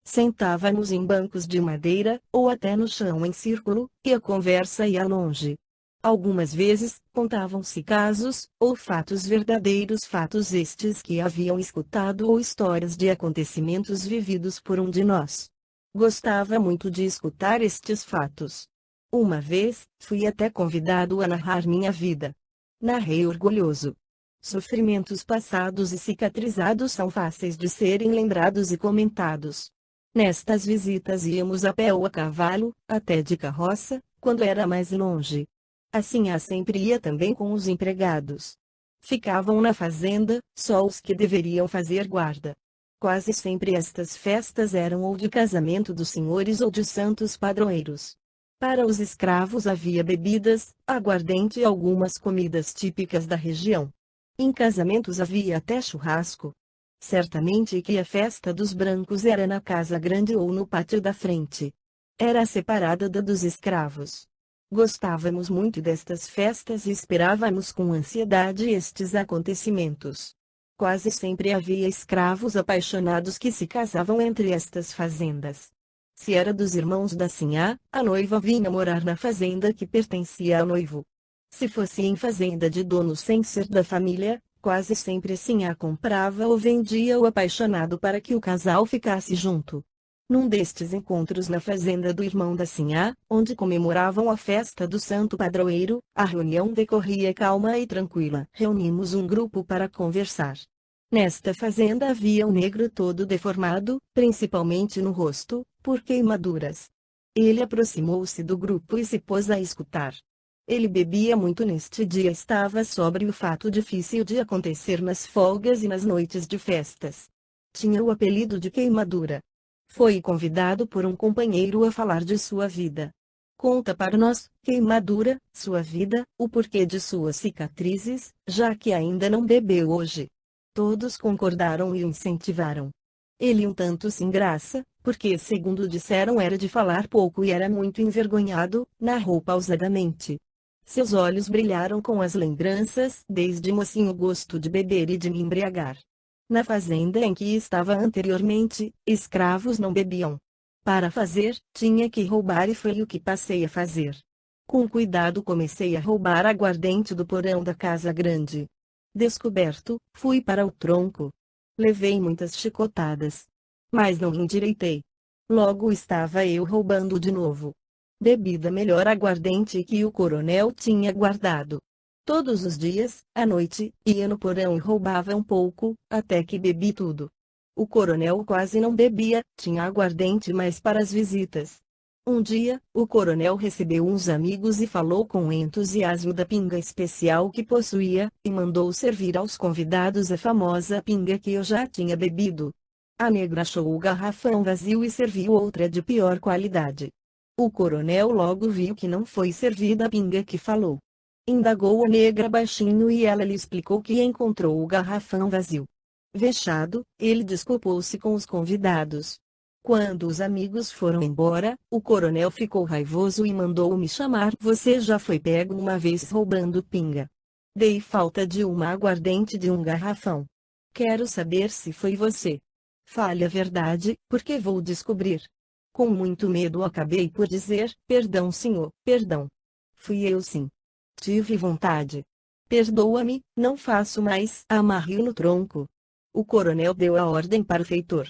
[SPEAKER 1] Sentávamos em bancos de madeira, ou até no chão em círculo, e a conversa ia longe. Algumas vezes, contavam-se casos, ou fatos verdadeiros, fatos estes que haviam escutado ou histórias de acontecimentos vividos por um de nós. Gostava muito de escutar estes fatos. Uma vez, fui até convidado a narrar minha vida. Narrei orgulhoso. Sofrimentos passados e cicatrizados são fáceis de serem lembrados e comentados. Nestas visitas íamos a pé ou a cavalo, até de carroça, quando era mais longe. Assim sempre ia também com os empregados. Ficavam na fazenda, só os que deveriam fazer guarda. Quase sempre estas festas eram ou de casamento dos senhores ou de santos padroeiros. Para os escravos havia bebidas, aguardente e algumas comidas típicas da região. Em casamentos havia até churrasco. Certamente que a festa dos brancos era na casa grande ou no pátio da frente. Era separada da dos escravos. Gostávamos muito destas festas e esperávamos com ansiedade estes acontecimentos. Quase sempre havia escravos apaixonados que se casavam entre estas fazendas. Se era dos irmãos da Sinhá, a noiva vinha morar na fazenda que pertencia ao noivo. Se fosse em fazenda de dono sem ser da família, quase sempre a Sinhá comprava ou vendia o apaixonado para que o casal ficasse junto. Num destes encontros na fazenda do irmão da Sinhá, onde comemoravam a festa do santo padroeiro, a reunião decorria calma e tranquila. Reunimos um grupo para conversar. Nesta fazenda havia um negro todo deformado, principalmente no rosto, por queimaduras. Ele aproximou-se do grupo e se pôs a escutar. Ele bebia muito neste dia, estava sóbrio, fato difícil de acontecer nas folgas e nas noites de festas. Tinha o apelido de Queimadura. Foi convidado por um companheiro a falar de sua vida. Conta para nós, Queimadura, sua vida, o porquê de suas cicatrizes, já que ainda não bebeu hoje. Todos concordaram e o incentivaram. Ele um tanto sem graça, porque segundo disseram era de falar pouco e era muito envergonhado, narrou pausadamente. Seus olhos brilharam com as lembranças, desde mocinho gosto de beber e de me embriagar. Na fazenda em que estava anteriormente, escravos não bebiam. Para fazer, tinha que roubar e foi o que passei a fazer. Com cuidado comecei a roubar aguardente do porão da casa grande. Descoberto, fui para o tronco. Levei muitas chicotadas. Mas não endireitei. Logo estava eu roubando de novo. Bebida melhor aguardente que o coronel tinha guardado. Todos os dias, à noite, ia no porão e roubava um pouco, até que bebi tudo. O coronel quase não bebia, tinha aguardente mais para as visitas. Um dia, o coronel recebeu uns amigos e falou com entusiasmo da pinga especial que possuía, e mandou servir aos convidados a famosa pinga que eu já tinha bebido. A negra achou o garrafão vazio e serviu outra de pior qualidade. O coronel logo viu que não foi servida a pinga que falou. Indagou a negra baixinho e ela lhe explicou que encontrou o garrafão vazio. Vexado, ele desculpou-se com os convidados. Quando os amigos foram embora, o coronel ficou raivoso e mandou me chamar. Você já foi pego uma vez roubando pinga. Dei falta de uma aguardente de um garrafão. Quero saber se foi você. Fale a verdade, porque vou descobrir. Com muito medo acabei por dizer, perdão senhor, perdão. Fui eu sim. Tive vontade. Perdoa-me, não faço mais. Amarre-o no tronco. O coronel deu a ordem para o feitor.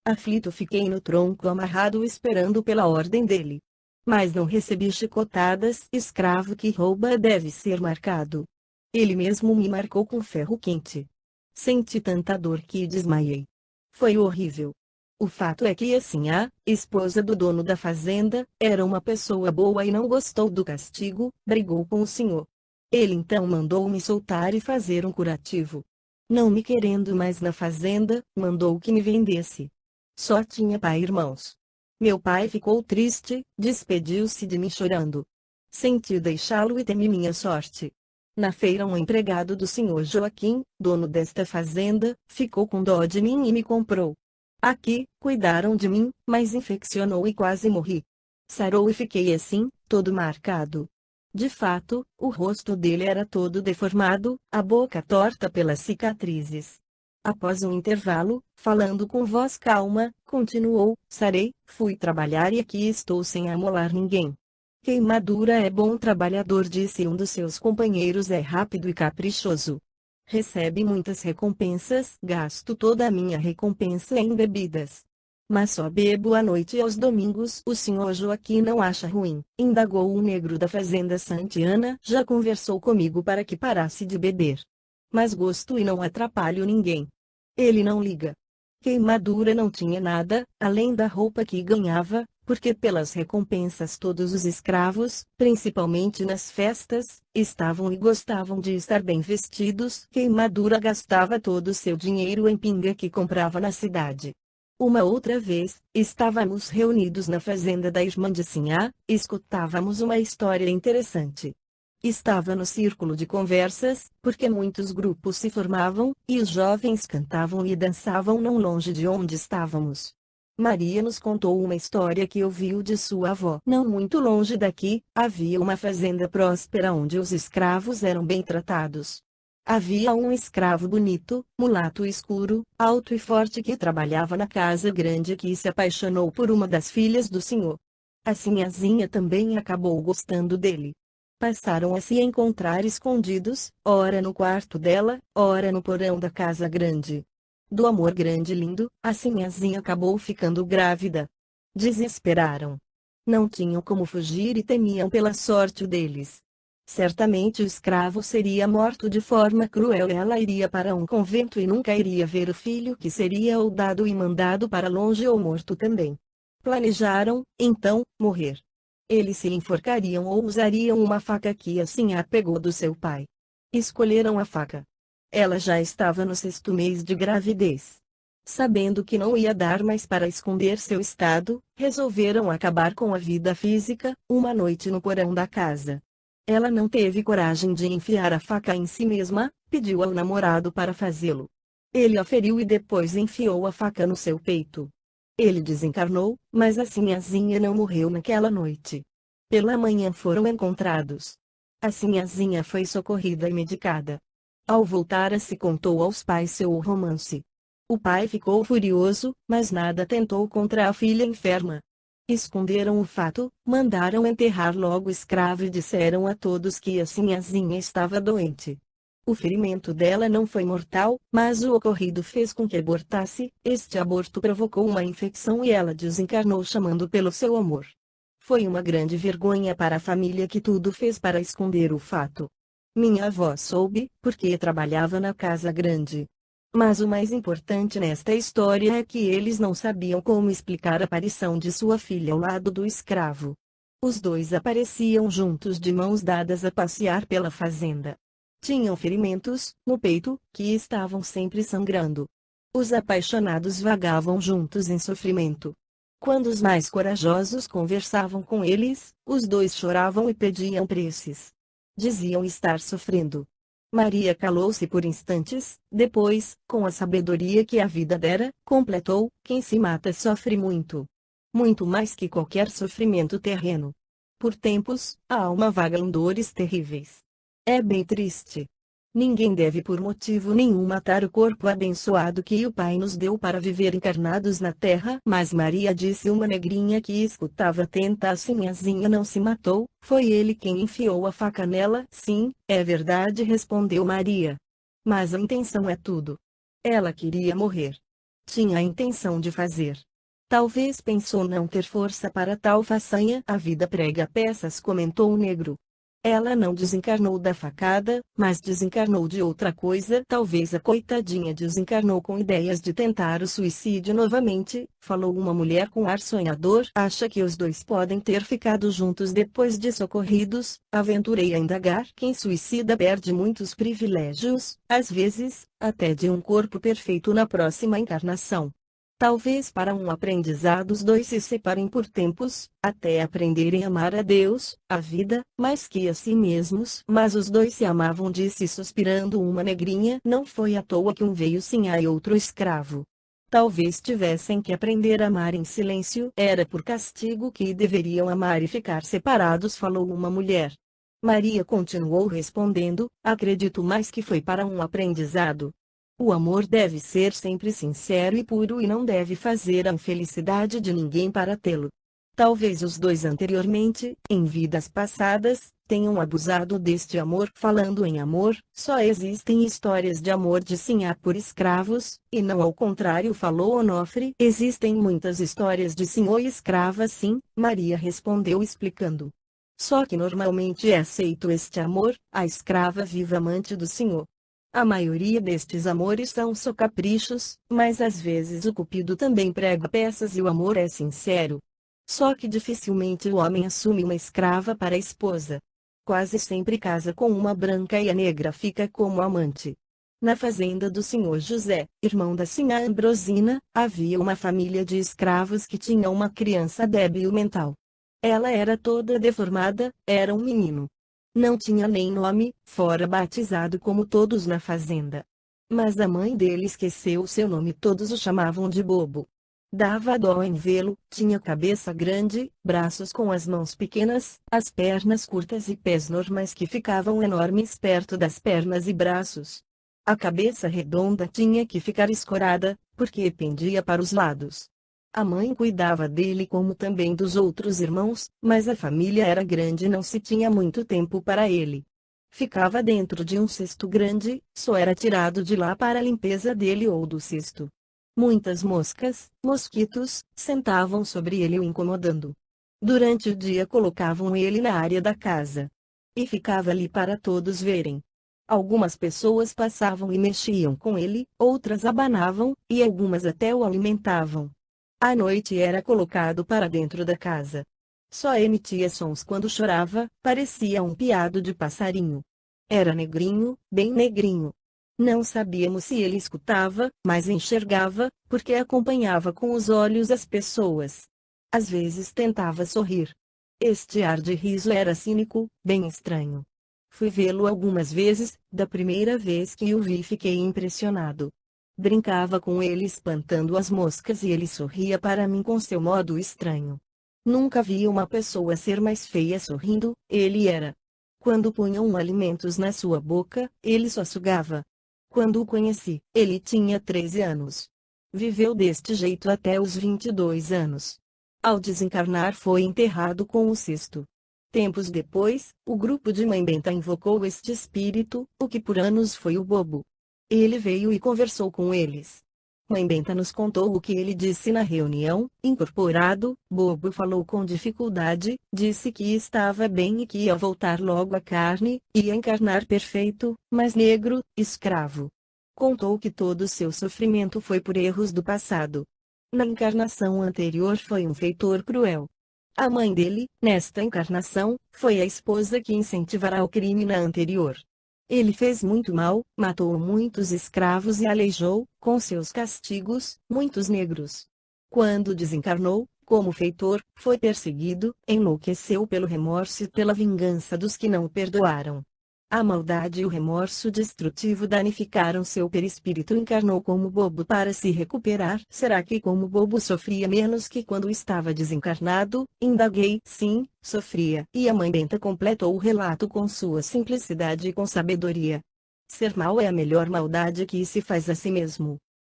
[SPEAKER 1] Aflito fiquei no tronco amarrado esperando pela ordem dele. Mas não recebi chicotadas. Escravo que rouba deve ser marcado. Ele mesmo me marcou com ferro quente. Senti tanta dor que desmaiei. Foi horrível. O fato é que assim a esposa do dono da fazenda era uma pessoa boa e não gostou do castigo, brigou com o senhor. Ele então mandou me soltar e fazer um curativo. Não me querendo mais na fazenda, mandou que me vendesse. Só tinha pai e irmãos. Meu pai ficou triste, despediu-se de mim chorando. Senti deixá-lo e temi minha sorte. Na feira um empregado do senhor Joaquim, dono desta fazenda, ficou com dó de mim e me comprou. Aqui, cuidaram de mim, mas infeccionou e quase morri. Sarou e fiquei assim, todo marcado. De fato, o rosto dele era todo deformado, a boca torta pelas cicatrizes. Após um intervalo, falando com voz calma, continuou: sarei, fui trabalhar e aqui estou sem amolar ninguém. Queimadura é bom trabalhador, disse um dos seus companheiros, é rápido e caprichoso. Recebe muitas recompensas, gasto toda a minha recompensa em bebidas. Mas só bebo à noite e aos domingos. O senhor Joaquim não acha ruim? Indagou o negro da fazenda Santiana. Já conversou comigo para que parasse de beber. Mas gosto e não atrapalho ninguém. Ele não liga. Queimadura não tinha nada, além da roupa que ganhava, porque pelas recompensas todos os escravos, principalmente nas festas, estavam e gostavam de estar bem vestidos. Queimadura gastava todo o seu dinheiro em pinga que comprava na cidade. Uma outra vez, estávamos reunidos na fazenda da irmã de Sinhá, escutávamos uma história interessante. Estava no círculo de conversas, porque muitos grupos se formavam, e os jovens cantavam e dançavam não longe de onde estávamos. Maria nos contou uma história que ouviu de sua avó. Não muito longe daqui, havia uma fazenda próspera onde os escravos eram bem tratados. Havia um escravo bonito, mulato escuro, alto e forte que trabalhava na casa grande que se apaixonou por uma das filhas do senhor. A Sinhazinha também acabou gostando dele. Passaram a se encontrar escondidos, ora no quarto dela, ora no porão da casa grande. Do amor grande e lindo, a Sinhazinha acabou ficando grávida. Desesperaram. Não tinham como fugir e temiam pela sorte deles. Certamente o escravo seria morto de forma cruel e ela iria para um convento e nunca iria ver o filho que seria ou dado e mandado para longe ou morto também. Planejaram, então, morrer. Eles se enforcariam ou usariam uma faca que assim a pegou do seu pai. Escolheram a faca. Ela já estava no 6º mês de gravidez. Sabendo que não ia dar mais para esconder seu estado, resolveram acabar com a vida física, uma noite no porão da casa. Ela não teve coragem de enfiar a faca em si mesma, pediu ao namorado para fazê-lo. Ele a feriu e depois enfiou a faca no seu peito. Ele desencarnou, mas a Sinhazinha não morreu naquela noite. Pela manhã foram encontrados. A Sinhazinha foi socorrida e medicada. Ao voltar se contou aos pais seu romance. O pai ficou furioso, mas nada tentou contra a filha enferma. Esconderam o fato, mandaram enterrar logo o escravo e disseram a todos que a Sinhazinha estava doente. O ferimento dela não foi mortal, mas o ocorrido fez com que abortasse. Este aborto provocou uma infecção e ela desencarnou chamando pelo seu amor. Foi uma grande vergonha para a família que tudo fez para esconder o fato. Minha avó soube, porque trabalhava na casa grande. Mas o mais importante nesta história é que eles não sabiam como explicar a aparição de sua filha ao lado do escravo. Os dois apareciam juntos de mãos dadas a passear pela fazenda. Tinham ferimentos no peito, que estavam sempre sangrando. Os apaixonados vagavam juntos em sofrimento. Quando os mais corajosos conversavam com eles, os dois choravam e pediam preces. Diziam estar sofrendo. Maria calou-se por instantes, depois, com a sabedoria que a vida dera, completou: quem se mata sofre muito. Muito mais que qualquer sofrimento terreno. Por tempos, a alma vaga em dores terríveis. É bem triste. Ninguém deve por motivo nenhum matar o corpo abençoado que o Pai nos deu para viver encarnados na terra. Mas Maria disse uma negrinha que escutava atenta assim: Azinha não se matou, foi ele quem enfiou a faca nela. Sim, é verdade, respondeu Maria. Mas a intenção é tudo. Ela queria morrer. Tinha a intenção de fazer. Talvez pensou não ter força para tal façanha. A vida prega peças, comentou o negro. Ela não desencarnou da facada, mas desencarnou de outra coisa. Talvez a coitadinha desencarnou com ideias de tentar o suicídio novamente, falou uma mulher com ar sonhador. Acha que os dois podem ter ficado juntos depois de socorridos? Aventurei a indagar. Quem suicida perde muitos privilégios, às vezes, até de um corpo perfeito na próxima encarnação. Talvez para um aprendizado os dois se separem por tempos, até aprenderem a amar a Deus, a vida, mais que a si mesmos. Mas os dois se amavam, disse suspirando uma negrinha. Não foi à toa que um veio sinhá e outro escravo. Talvez tivessem que aprender a amar em silêncio. Era por castigo que deveriam amar e ficar separados, falou uma mulher. Maria continuou respondendo: acredito mais que foi para um aprendizado. O amor deve ser sempre sincero e puro e não deve fazer a infelicidade de ninguém para tê-lo. Talvez os dois anteriormente, em vidas passadas, tenham abusado deste amor. Falando em amor, só existem histórias de amor de sinhá por escravos, e não ao contrário, falou Onofre. Existem muitas histórias de senhor e escrava, sim, Maria respondeu explicando. Só que normalmente é aceito este amor, a escrava viva amante do senhor. A maioria destes amores são só caprichos, mas às vezes o cupido também prega peças e o amor é sincero. Só que dificilmente o homem assume uma escrava para esposa. Quase sempre casa com uma branca e a negra fica como amante. Na fazenda do senhor José, irmão da sinhá Ambrosina, havia uma família de escravos que tinha uma criança débil mental. Ela era toda deformada, era um menino. Não tinha nem nome, fora batizado como todos na fazenda. Mas a mãe dele esqueceu seu nome, todos o chamavam de Bobo. Dava dó em vê-lo, tinha cabeça grande, braços com as mãos pequenas, as pernas curtas e pés normais que ficavam enormes perto das pernas e braços. A cabeça redonda tinha que ficar escorada, porque pendia para os lados. A mãe cuidava dele como também dos outros irmãos, mas a família era grande e não se tinha muito tempo para ele. Ficava dentro de um cesto grande, só era tirado de lá para a limpeza dele ou do cesto. Muitas moscas, mosquitos, sentavam sobre ele o incomodando. Durante o dia colocavam ele na área da casa. E ficava ali para todos verem. Algumas pessoas passavam e mexiam com ele, outras abanavam, e algumas até o alimentavam. À noite era colocado para dentro da casa. Só emitia sons quando chorava, parecia um piado de passarinho. Era negrinho, bem negrinho. Não sabíamos se ele escutava, mas enxergava, porque acompanhava com os olhos as pessoas. Às vezes tentava sorrir. Este ar de riso era cínico, bem estranho. Fui vê-lo algumas vezes, da primeira vez que o vi fiquei impressionado. Brincava com ele espantando as moscas e ele sorria para mim com seu modo estranho. Nunca vi uma pessoa ser mais feia sorrindo, ele era. Quando punham alimentos na sua boca, ele só sugava. Quando o conheci, ele tinha 13 anos. Viveu deste jeito até os 22 anos. Ao desencarnar foi enterrado com o cesto. Tempos depois, o grupo de Mãe Benta invocou este espírito, o que por anos foi o Bobo. Ele veio e conversou com eles. Mãe Benta nos contou o que ele disse na reunião. Incorporado, Bobo falou com dificuldade, disse que estava bem e que ia voltar logo à carne, ia encarnar perfeito, mas negro, escravo. Contou que todo seu sofrimento foi por erros do passado. Na encarnação anterior foi um feitor cruel. A mãe dele, nesta encarnação, foi a esposa que incentivara o crime na anterior. Ele fez muito mal, matou muitos escravos e aleijou, com seus castigos, muitos negros. Quando desencarnou, como feitor, foi perseguido, enlouqueceu pelo remorso e pela vingança dos que não o perdoaram. A maldade e o remorso destrutivo danificaram seu perispírito. Encarnou como Bobo para se recuperar. Será que como Bobo sofria menos que quando estava desencarnado? Indaguei. Sim, sofria. E a Mãe Benta completou o relato com sua simplicidade e com sabedoria. Ser mau é a melhor maldade que se faz a si mesmo.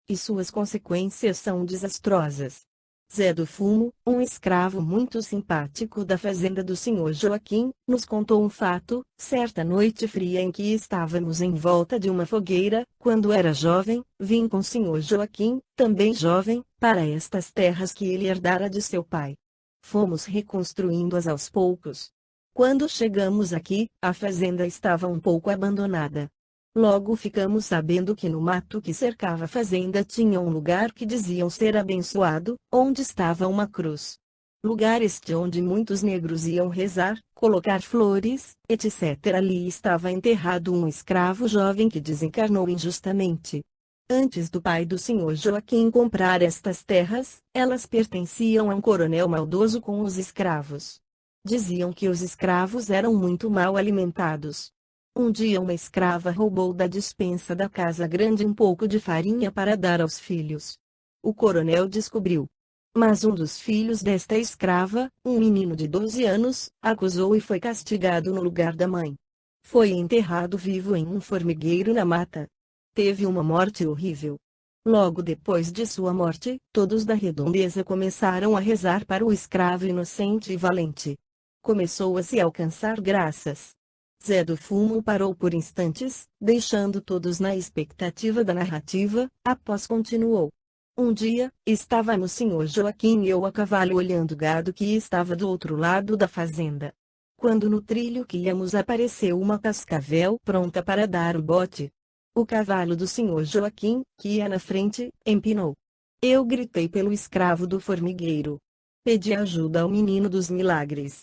[SPEAKER 1] E suas consequências são desastrosas. Zé do Fumo, um escravo muito simpático da fazenda do senhor Joaquim, nos contou um fato, certa noite fria em que estávamos em volta de uma fogueira, quando era jovem, vim com o senhor Joaquim, também jovem, para estas terras que ele herdara de seu pai. Fomos reconstruindo-as aos poucos. Quando chegamos aqui, a fazenda estava um pouco abandonada. Logo ficamos sabendo que no mato que cercava a fazenda tinha um lugar que diziam ser abençoado, onde estava uma cruz. Lugar este onde muitos negros iam rezar, colocar flores, etc. Ali estava enterrado um escravo jovem que desencarnou injustamente. Antes do pai do senhor Joaquim comprar estas terras, elas pertenciam a um coronel maldoso com os escravos. Diziam que os escravos eram muito mal alimentados. Um dia uma escrava roubou da despensa da casa grande um pouco de farinha para dar aos filhos. O coronel descobriu. Mas um dos filhos desta escrava, um menino de 12 anos, acusou e foi castigado no lugar da mãe. Foi enterrado vivo em um formigueiro na mata. Teve uma morte horrível. Logo depois de sua morte, todos da redondeza começaram a rezar para o escravo inocente e valente. Começou a se alcançar graças. Zé do Fumo parou por instantes, deixando todos na expectativa da narrativa, após continuou. Um dia, estávamos senhor Joaquim e eu a cavalo olhando gado que estava do outro lado da fazenda. Quando no trilho que íamos apareceu uma cascavel pronta para dar o bote. O cavalo do senhor Joaquim, que ia na frente, empinou. Eu gritei pelo escravo do formigueiro. Pedi ajuda ao menino dos milagres.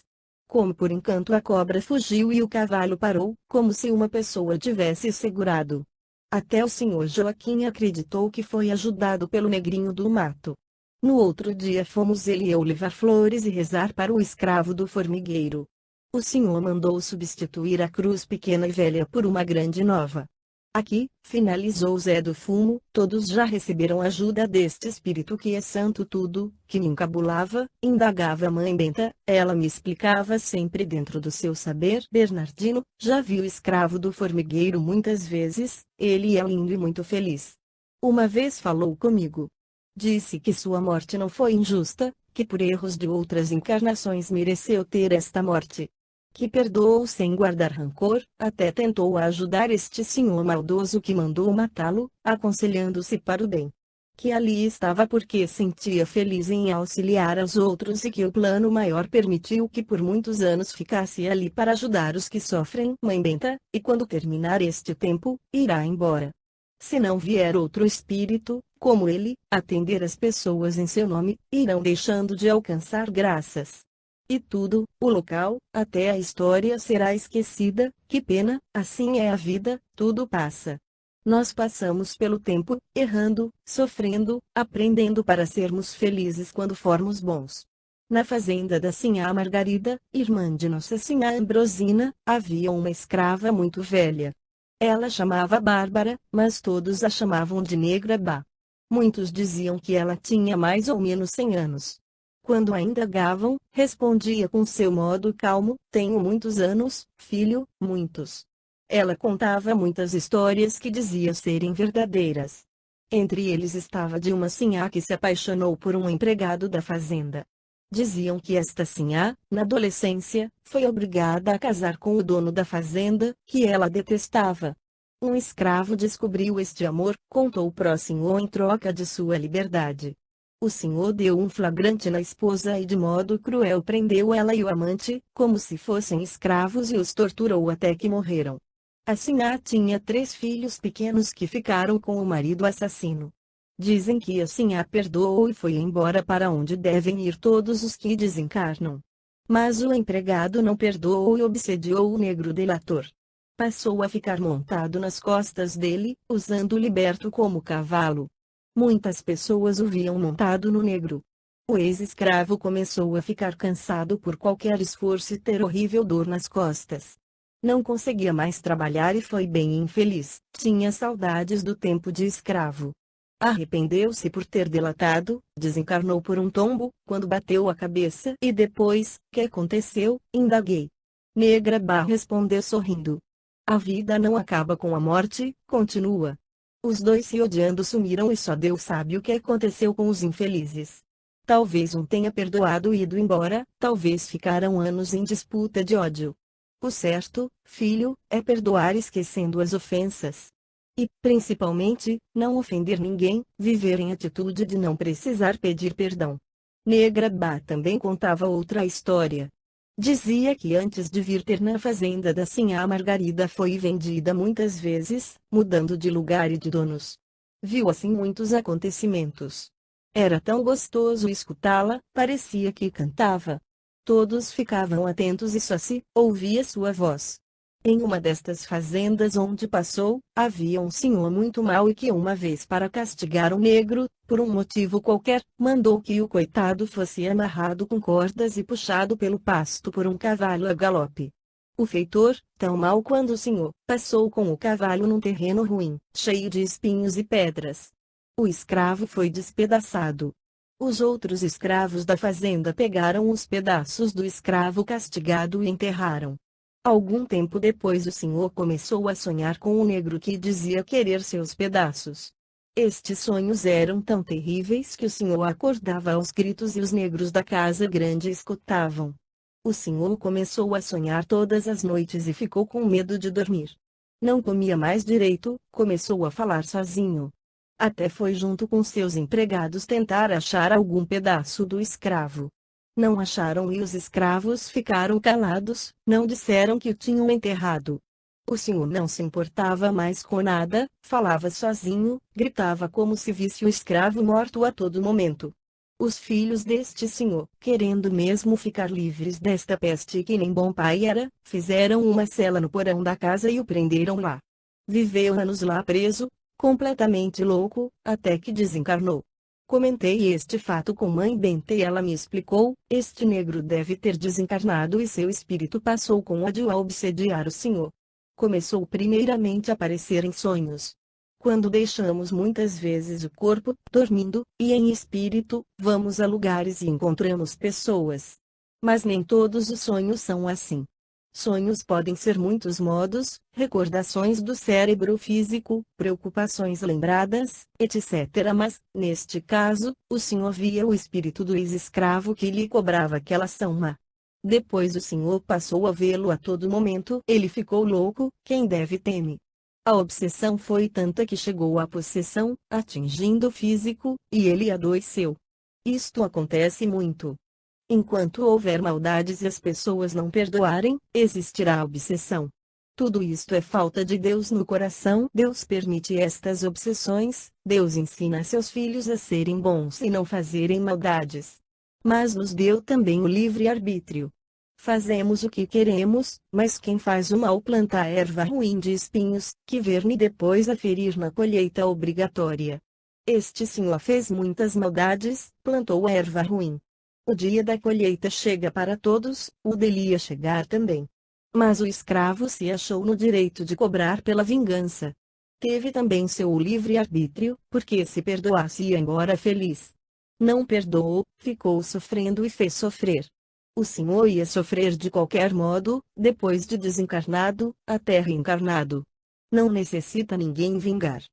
[SPEAKER 1] Como por encanto a cobra fugiu e o cavalo parou, como se uma pessoa tivesse segurado. Até o senhor Joaquim acreditou que foi ajudado pelo negrinho do mato. No outro dia fomos ele e eu levar flores e rezar para o escravo do formigueiro. O senhor mandou substituir a cruz pequena e velha por uma grande nova. Aqui, finalizou Zé do Fumo, todos já receberam ajuda deste espírito que é santo tudo, que me encabulava, indagava a mãe Benta, ela me explicava sempre dentro do seu saber. Bernardino, já vi o escravo do formigueiro muitas vezes, ele é lindo e muito feliz. Uma vez falou comigo. Disse que sua morte não foi injusta, que por erros de outras encarnações mereceu ter esta morte. Que perdoou sem guardar rancor, até tentou ajudar este senhor maldoso que mandou matá-lo, aconselhando-se para o bem. Que ali estava porque sentia feliz em auxiliar aos outros e que o plano maior permitiu que por muitos anos ficasse ali para ajudar os que sofrem. Mãe Benta, e quando terminar este tempo, irá embora. Se não vier outro espírito, como ele, atender as pessoas em seu nome, irão deixando de alcançar graças. E tudo, o local, até a história será esquecida. Que pena, assim é a vida, tudo passa. Nós passamos pelo tempo, errando, sofrendo, aprendendo para sermos felizes quando formos bons. Na fazenda da Sinhá Margarida, irmã de Nossa Sinhá Ambrosina, havia uma escrava muito velha. Ela chamava Bárbara, mas todos a chamavam de Negra Bá. Muitos diziam que ela tinha mais ou menos 100 anos. Quando a indagavam, respondia com seu modo calmo: tenho muitos anos, filho, muitos. Ela contava muitas histórias que dizia serem verdadeiras. Entre eles estava de uma sinhá que se apaixonou por um empregado da fazenda. Diziam que esta sinhá, na adolescência, foi obrigada a casar com o dono da fazenda, que ela detestava. Um escravo descobriu este amor, contou pro senhor em troca de sua liberdade. O senhor deu um flagrante na esposa e de modo cruel prendeu ela e o amante, como se fossem escravos e os torturou até que morreram. A sinhá tinha 3 filhos pequenos que ficaram com o marido assassino. Dizem que a sinhá perdoou e foi embora para onde devem ir todos os que desencarnam. Mas o empregado não perdoou e obsediou o negro delator. Passou a ficar montado nas costas dele, usando o liberto como cavalo. Muitas pessoas o viam montado no negro. O ex-escravo começou a ficar cansado por qualquer esforço e ter horrível dor nas costas. Não conseguia mais trabalhar e foi bem infeliz, tinha saudades do tempo de escravo. Arrependeu-se por ter delatado, desencarnou por um tombo, quando bateu a cabeça. E depois, que aconteceu? Indaguei. Negra Bá respondeu sorrindo. A vida não acaba com a morte, continua. Os dois se odiando sumiram e só Deus sabe o que aconteceu com os infelizes. Talvez um tenha perdoado e ido embora, talvez ficaram anos em disputa de ódio. O certo, filho, é perdoar esquecendo as ofensas. E, principalmente, não ofender ninguém, viver em atitude de não precisar pedir perdão. Negra Bá também contava outra história. Dizia que antes de vir ter na fazenda da Sinhá Margarida foi vendida muitas vezes, mudando de lugar e de donos. Viu assim muitos acontecimentos. Era tão gostoso escutá-la, parecia que cantava. Todos ficavam atentos e só se ouvia sua voz. Em uma destas fazendas onde passou, havia um senhor muito mau e que uma vez para castigar o negro, por um motivo qualquer, mandou que o coitado fosse amarrado com cordas e puxado pelo pasto por um cavalo a galope. O feitor, tão mau quanto o senhor, passou com o cavalo num terreno ruim, cheio de espinhos e pedras. O escravo foi despedaçado. Os outros escravos da fazenda pegaram os pedaços do escravo castigado e enterraram. Algum tempo depois o senhor começou a sonhar com o negro que dizia querer seus pedaços. Estes sonhos eram tão terríveis que o senhor acordava aos gritos e os negros da casa grande escutavam. O senhor começou a sonhar todas as noites e ficou com medo de dormir. Não comia mais direito, começou a falar sozinho. Até foi junto com seus empregados tentar achar algum pedaço do escravo. Não acharam e os escravos ficaram calados, não disseram que o tinham enterrado. O senhor não se importava mais com nada, falava sozinho, gritava como se visse o escravo morto a todo momento. Os filhos deste senhor, querendo mesmo ficar livres desta peste que nem bom pai era, fizeram uma cela no porão da casa e o prenderam lá. Viveu anos lá preso, completamente louco, até que desencarnou. Comentei este fato com mãe Benta e ela me explicou, este negro deve ter desencarnado e seu espírito passou com ódio a obsediar o senhor. Começou primeiramente a aparecer em sonhos. Quando deixamos muitas vezes o corpo, dormindo, e em espírito, vamos a lugares e encontramos pessoas. Mas nem todos os sonhos são assim. Sonhos podem ser muitos modos, recordações do cérebro físico, preocupações lembradas, etc. Mas, neste caso, o senhor via o espírito do ex-escravo que lhe cobrava aquela ação má. Depois o senhor passou a vê-lo a todo momento. Ele ficou louco, quem deve teme. A obsessão foi tanta que chegou à possessão, atingindo o físico, e ele adoeceu. Isto acontece muito. Enquanto houver maldades e as pessoas não perdoarem, existirá obsessão. Tudo isto é falta de Deus no coração. Deus permite estas obsessões, Deus ensina seus filhos a serem bons e não fazerem maldades. Mas nos deu também o livre-arbítrio. Fazemos o que queremos, mas quem faz o mal planta a erva ruim de espinhos, que verne depois a ferir na colheita obrigatória. Este senhor fez muitas maldades, plantou a erva ruim. O dia da colheita chega para todos, o dele ia chegar também. Mas o escravo se achou no direito de cobrar pela vingança. Teve também seu livre-arbítrio, porque se perdoasse ia embora feliz. Não perdoou, ficou sofrendo e fez sofrer. O senhor ia sofrer de qualquer modo, depois de desencarnado, até reencarnado. Não necessita ninguém vingar.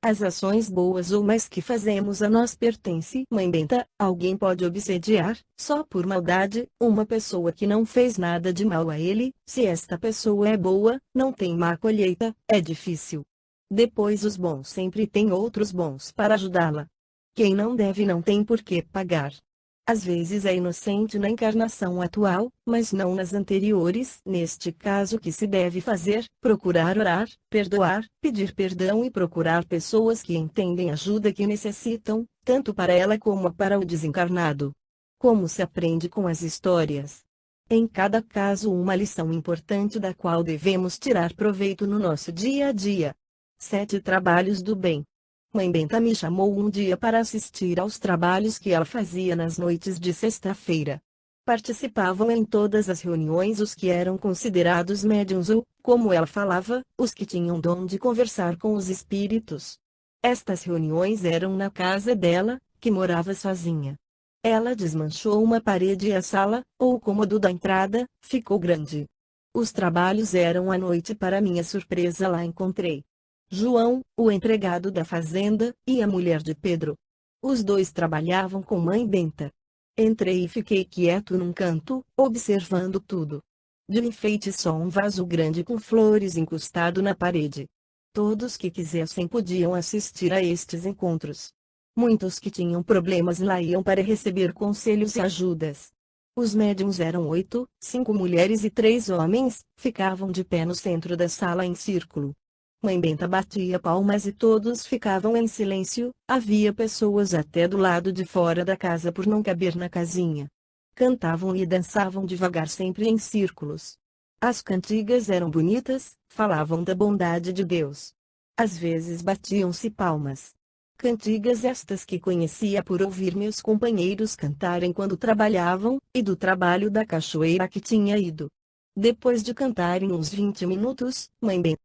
[SPEAKER 1] As ações boas ou más que fazemos a nós pertence. Mãe Benta, alguém pode obsediar, só por maldade, uma pessoa que não fez nada de mal a ele. Se esta pessoa é boa, não tem má colheita, é difícil. Depois os bons sempre têm outros bons para ajudá-la. Quem não deve não tem por que pagar. Às vezes é inocente na encarnação atual, mas não nas anteriores. Neste caso, o que se deve fazer? Procurar orar, perdoar, pedir perdão e procurar pessoas que entendem a ajuda que necessitam, tanto para ela como para o desencarnado. Como se aprende com as histórias? Em cada caso, uma lição importante da qual devemos tirar proveito no nosso dia a dia. 7 Trabalhos do bem. Mãe Benta me chamou um dia para assistir aos trabalhos que ela fazia nas noites de sexta-feira. Participavam em todas as reuniões os que eram considerados médiuns ou, como ela falava, os que tinham dom de conversar com os espíritos. Estas reuniões eram na casa dela, que morava sozinha. Ela desmanchou uma parede e a sala, ou o cômodo da entrada, ficou grande. Os trabalhos eram à noite. Para minha surpresa, lá encontrei João, o empregado da fazenda, e a mulher de Pedro. Os dois trabalhavam com mãe Benta. Entrei e fiquei quieto num canto, observando tudo. De enfeite só um vaso grande com flores encostado na parede. Todos que quisessem podiam assistir a estes encontros. Muitos que tinham problemas lá iam para receber conselhos e ajudas. Os médiuns eram 8, 5 mulheres e 3 homens, ficavam de pé no centro da sala em círculo. Mãe Benta batia palmas e todos ficavam em silêncio. Havia pessoas até do lado de fora da casa por não caber na casinha. Cantavam e dançavam devagar, sempre em círculos. As cantigas eram bonitas, falavam da bondade de Deus. Às vezes batiam-se palmas. Cantigas estas que conhecia por ouvir meus companheiros cantarem quando trabalhavam, e do trabalho da cachoeira que tinha ido. Depois de cantarem uns 20 minutos, Mãe Benta